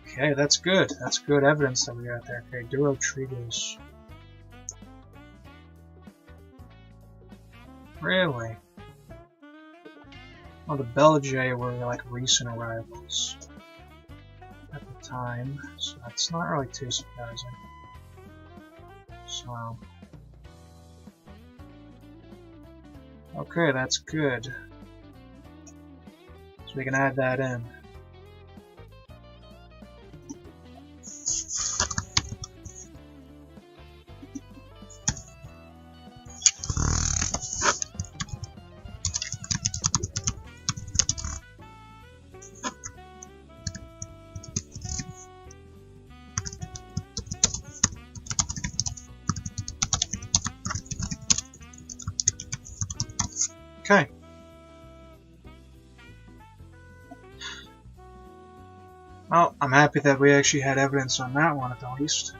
Okay, that's good. That's good evidence that we got there. Okay, Durotrigus. Really? Well, the Belgae were like recent arrivals at the time, so that's not really too surprising. So, okay, that's good. So we can add that in. Okay. Well, I'm happy that we actually had evidence on that one at the least.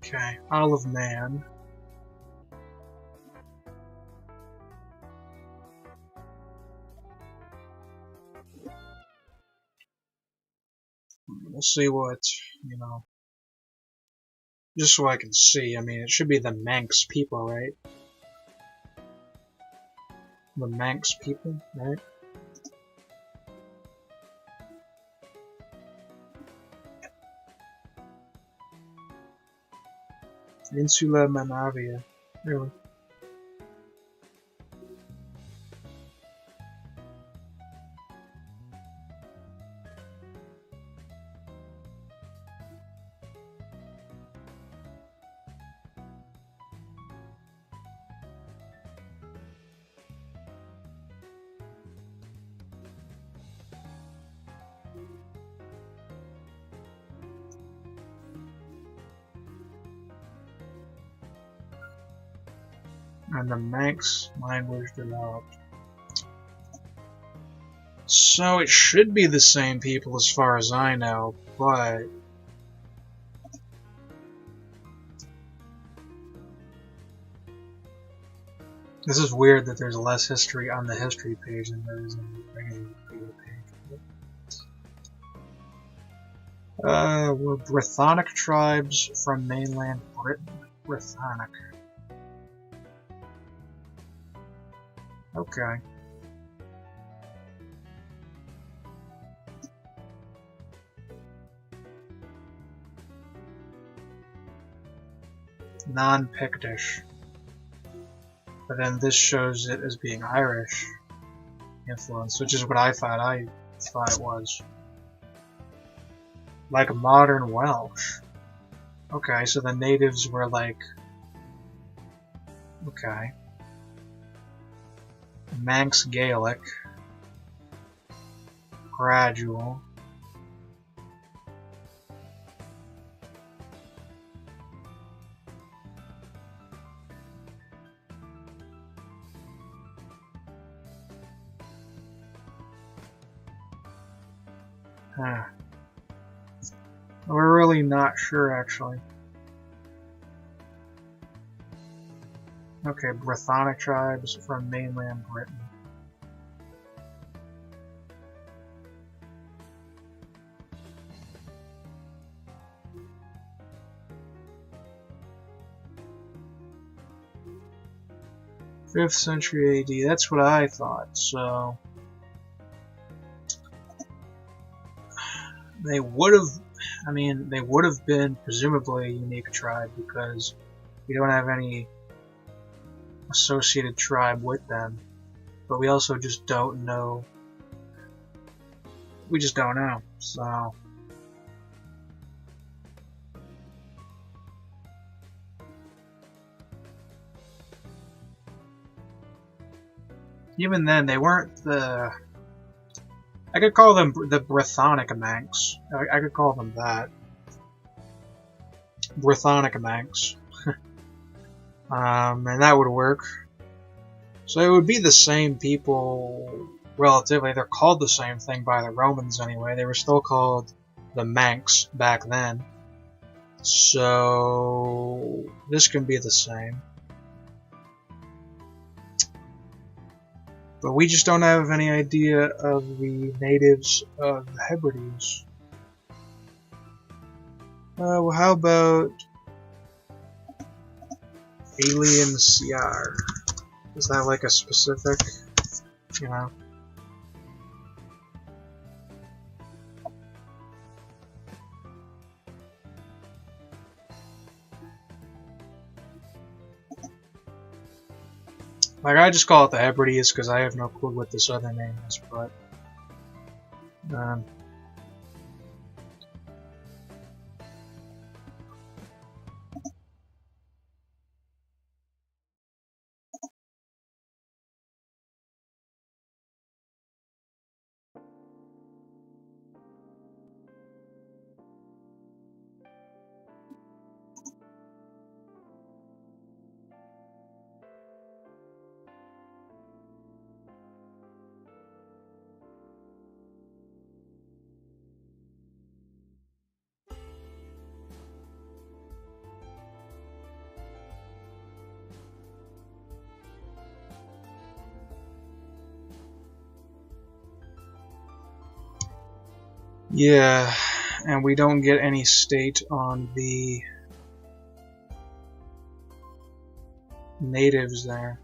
Okay, Isle of Man. We'll see what, you know, just so I can see. I mean, it should be the Manx people, right? The Manx people, right? Insula Manavia, really? And the Manx language developed. So it should be the same people as far as I know, but this is weird that there's less history on the history page than there is on the regular page. Were Brythonic tribes from mainland Britain. Brythonic. Okay. Non-Pictish. But then this shows it as being Irish influence, which is what I thought it was. Like modern Welsh. Okay, so the natives were like... Okay. Manx Gaelic. Gradual. We're really not sure, actually. Okay, Brythonic tribes from mainland Britain. Fifth century AD, that's what I thought, so... They would have been presumably a unique tribe because we don't have any associated tribe with them. But we also just don't know. We just don't know, so... Even then, they weren't the... I could call them the Brythonic Manx. I could call them that. Brythonic Manx. And that would work. So it would be the same people, relatively. They're called the same thing by the Romans anyway. They were still called the Manx back then. So this can be the same. But we just don't have any idea of the natives of the Hebrides. Well, how about Alien CR? Is that like a specific, you know? Like, I just call it the Hebrides because I have no clue what this other name is, but... Yeah, and we don't get any state on the natives there.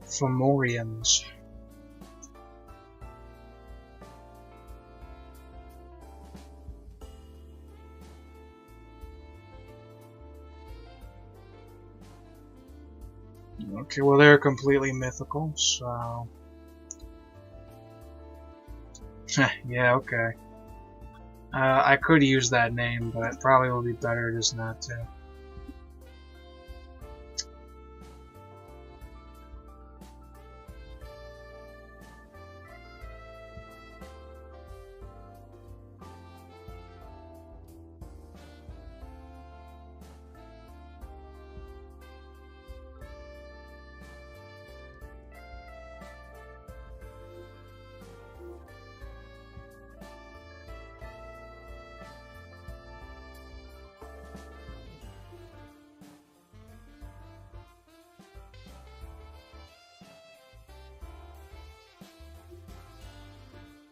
Fomorians. Okay, well they're completely mythical, so... yeah, okay. I could use that name, but it probably will be better just not to.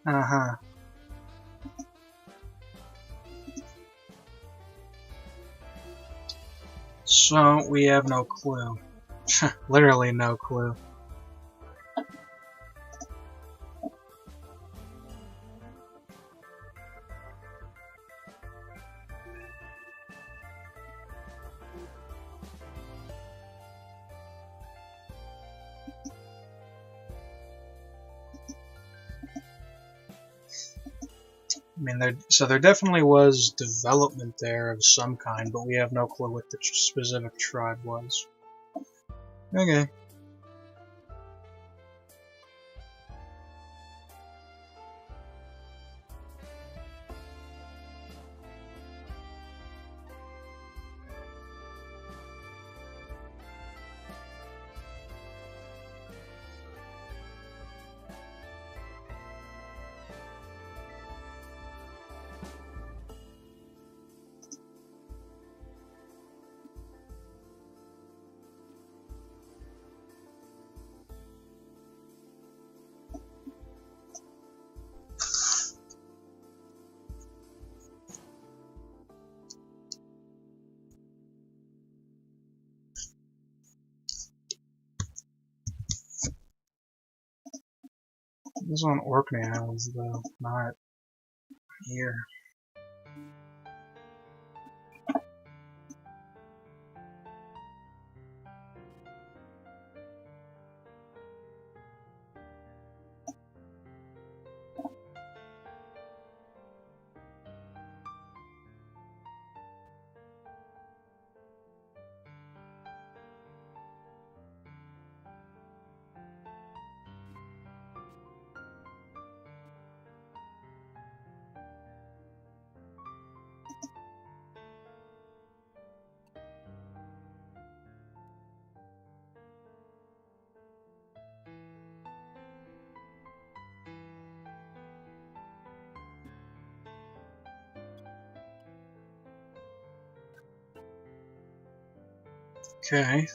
Uh-huh. So, we have no clue. Literally no clue. I mean, there definitely was development there of some kind, but we have no clue what the specific tribe was. Okay. This is on Orkney Islands, though, not here. Okay.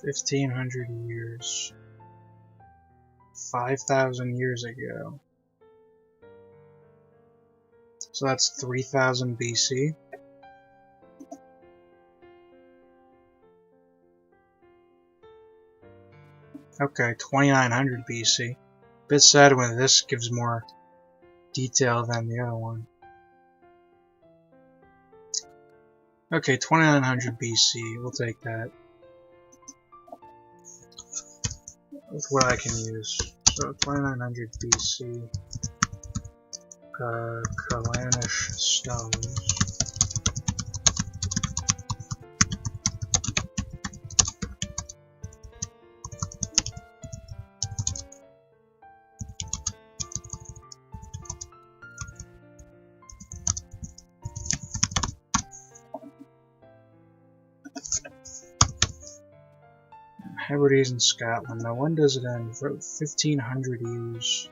$1,500 years. 5,000 years ago. So that's 3000 BC. Okay, 2900 BC. Bit sad when this gives more detail than the other one. Okay, 2900 BC. We'll take that. With what I can use. So 2900 BC. Kallanish stones. Hebrides in Scotland. Now when does it end? 1500 years.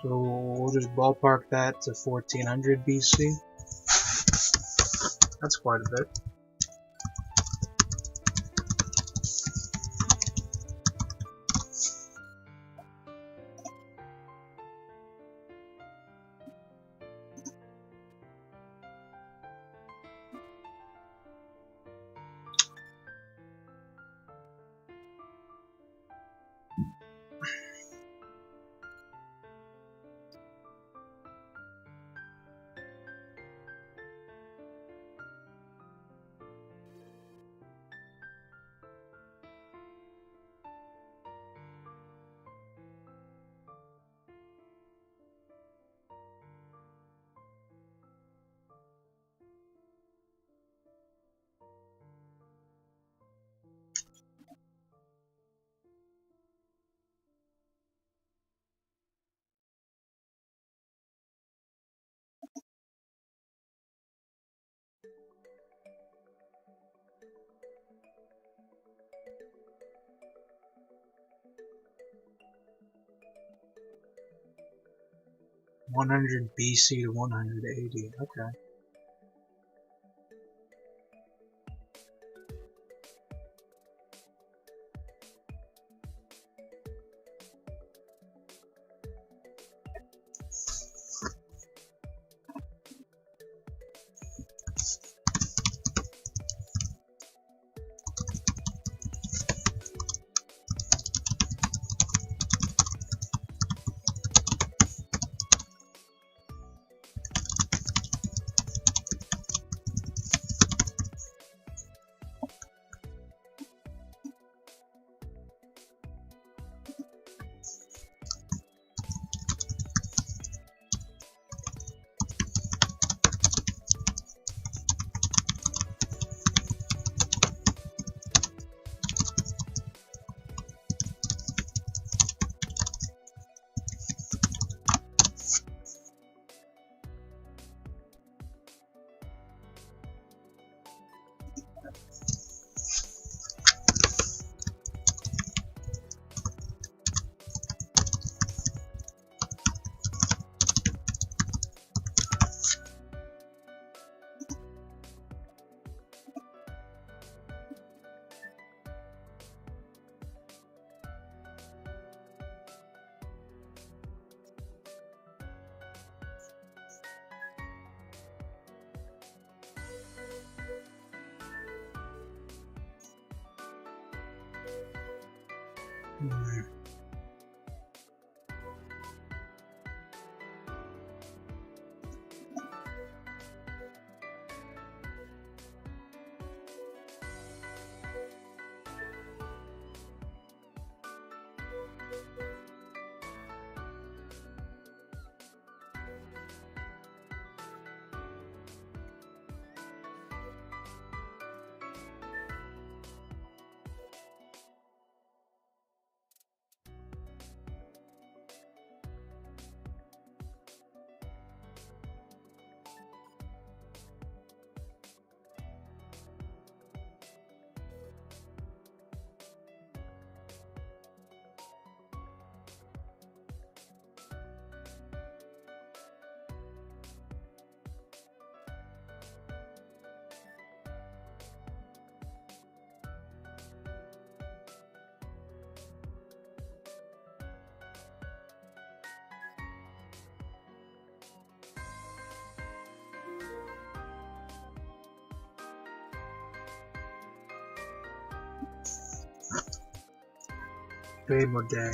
So we'll just ballpark that to 1400 BC. That's quite a bit. 100 BC to 100 AD. Okay. Way more day.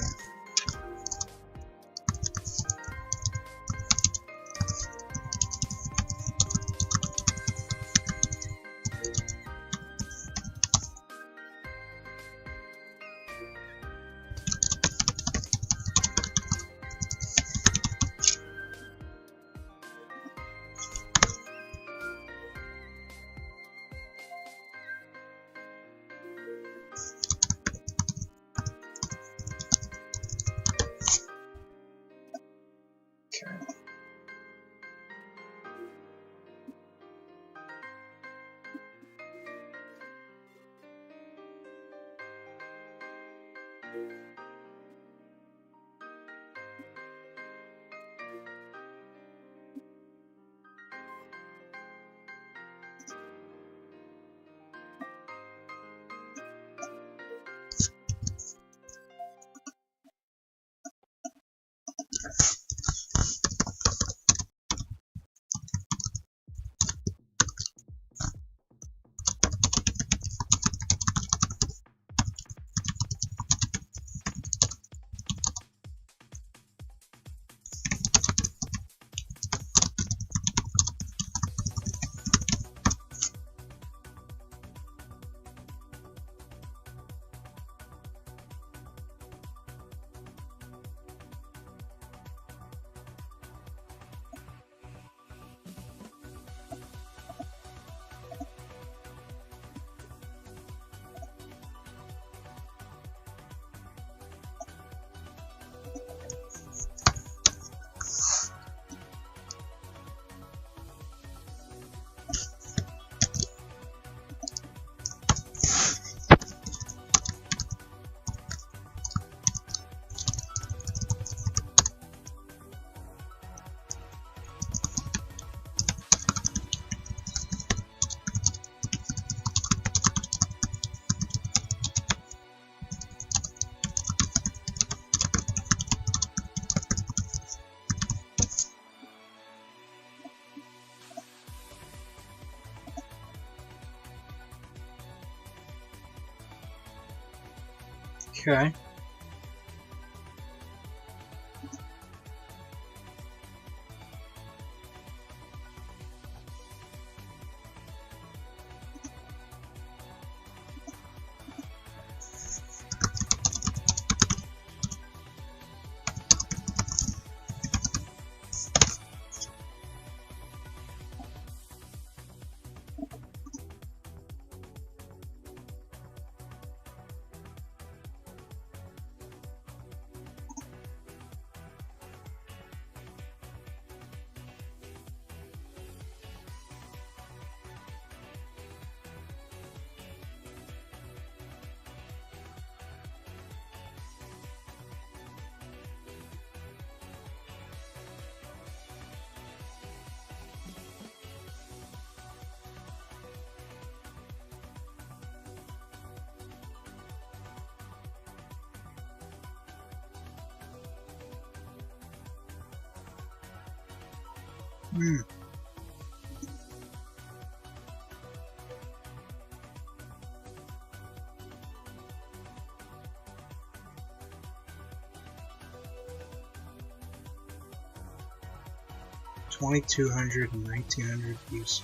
Okay. Hmm. $2,200 and $1,900 UC.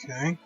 Okay.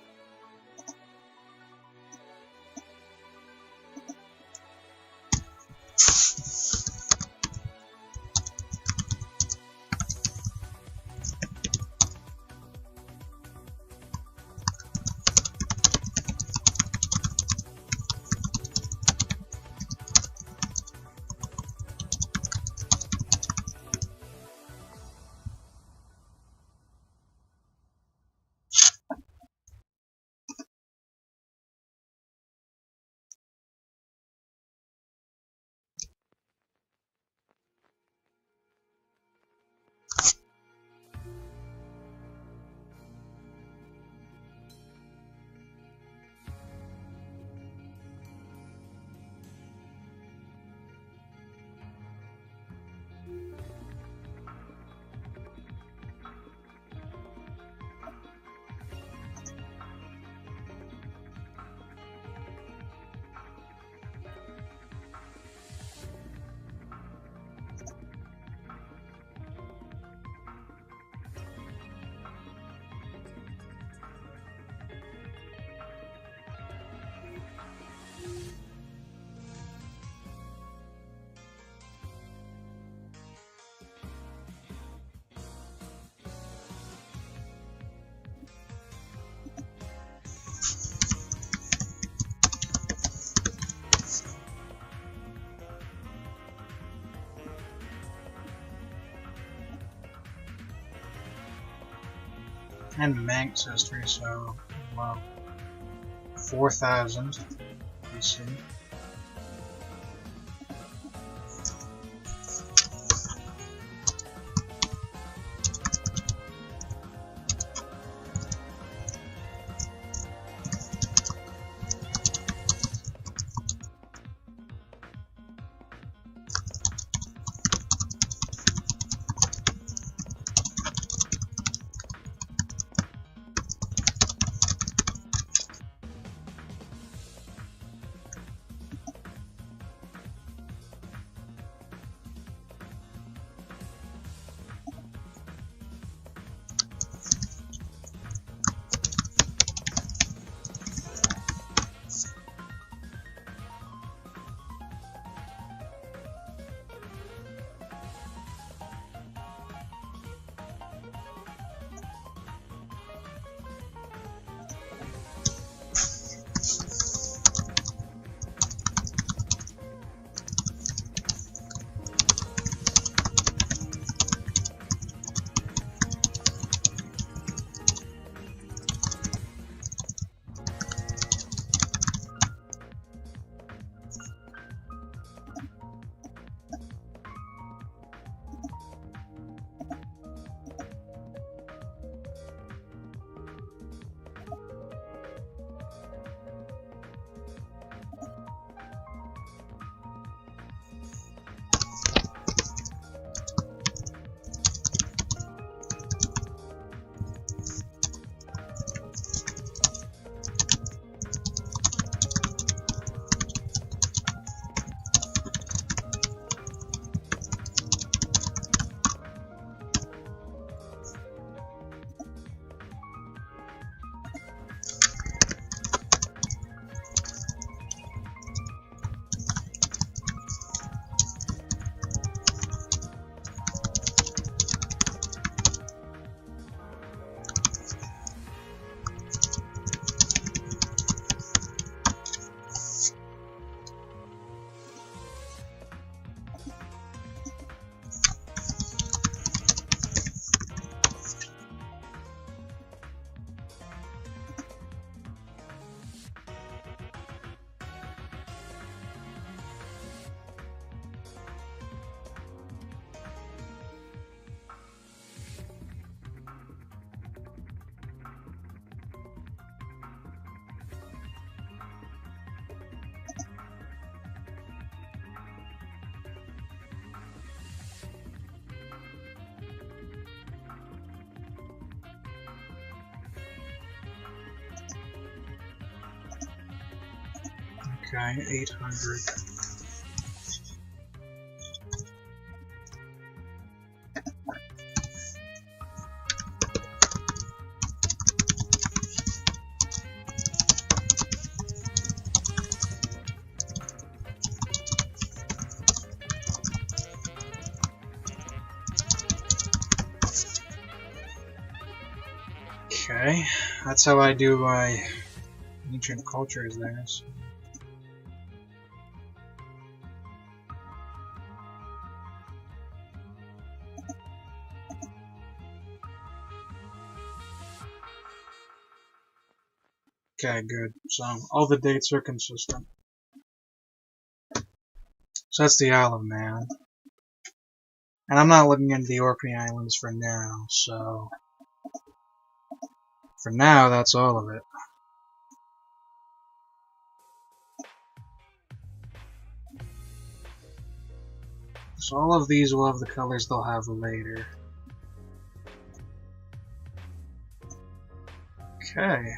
And Manx history, so, well, 4,000 BC. Okay, 800. Okay, that's how I do my ancient cultures there. So. Okay, good. So all the dates are consistent. So that's the Isle of Man. And I'm not looking into the Orkney Islands for now, so for now that's all of it. So all of these will have the colors they'll have later. Okay.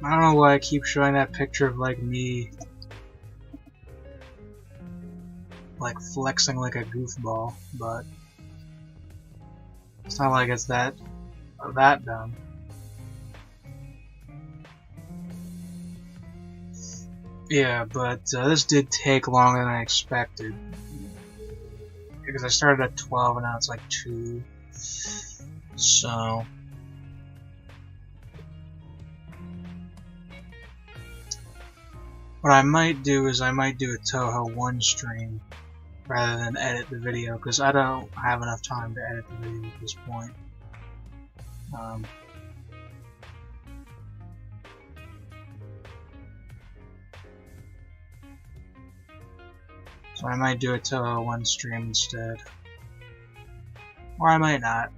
I don't know why I keep showing that picture of like me like flexing like a goofball, but it's not like it's that dumb. Yeah, but this did take longer than I expected. Because I started at 12 and now it's like 2. So what I might do is I might do a Touhou 1 stream rather than edit the video, because I don't have enough time to edit the video at this point. So I might do a Touhou 1 stream instead. Or I might not.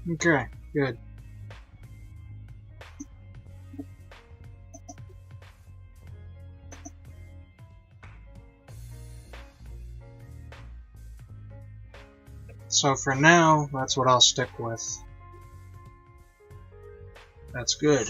Okay, good. So for now, that's what I'll stick with. That's good.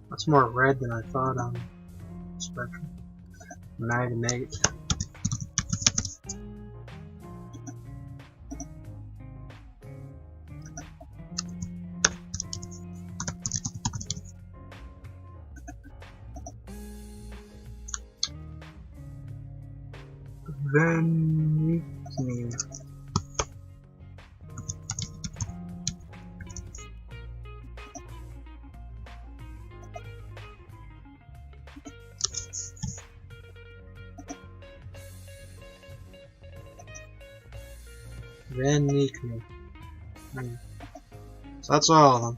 That's more red than I thought on the spectrum. Magnate. Then Niknu. So that's all of them.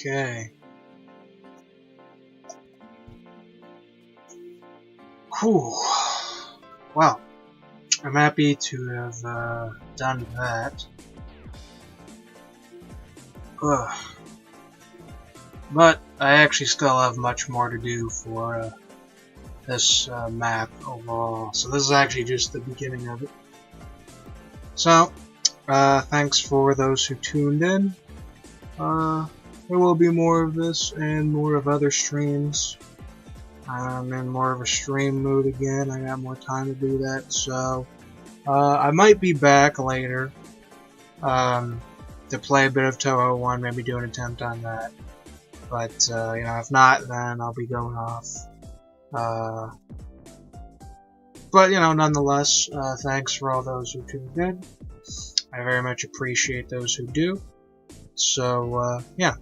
Okay. Whew. Well, I'm happy to have done that. Ugh. But I actually still have much more to do for this map overall. So this is actually just the beginning of it. So, thanks for those who tuned in. There will be more of this and more of other streams. I'm in more of a stream mood again. I got more time to do that, so I might be back later to play a bit of Touhou 1, maybe do an attempt on that. But you know, if not, then I'll be going off. But you know, nonetheless, thanks for all those who tuned in. I very much appreciate those who do. So yeah.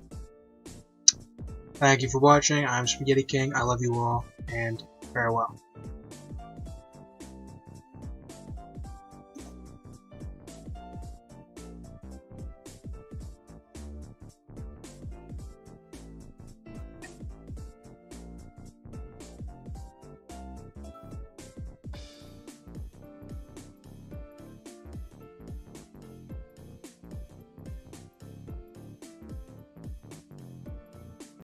Thank you for watching. I'm Spaghetti King. I love you all, and farewell.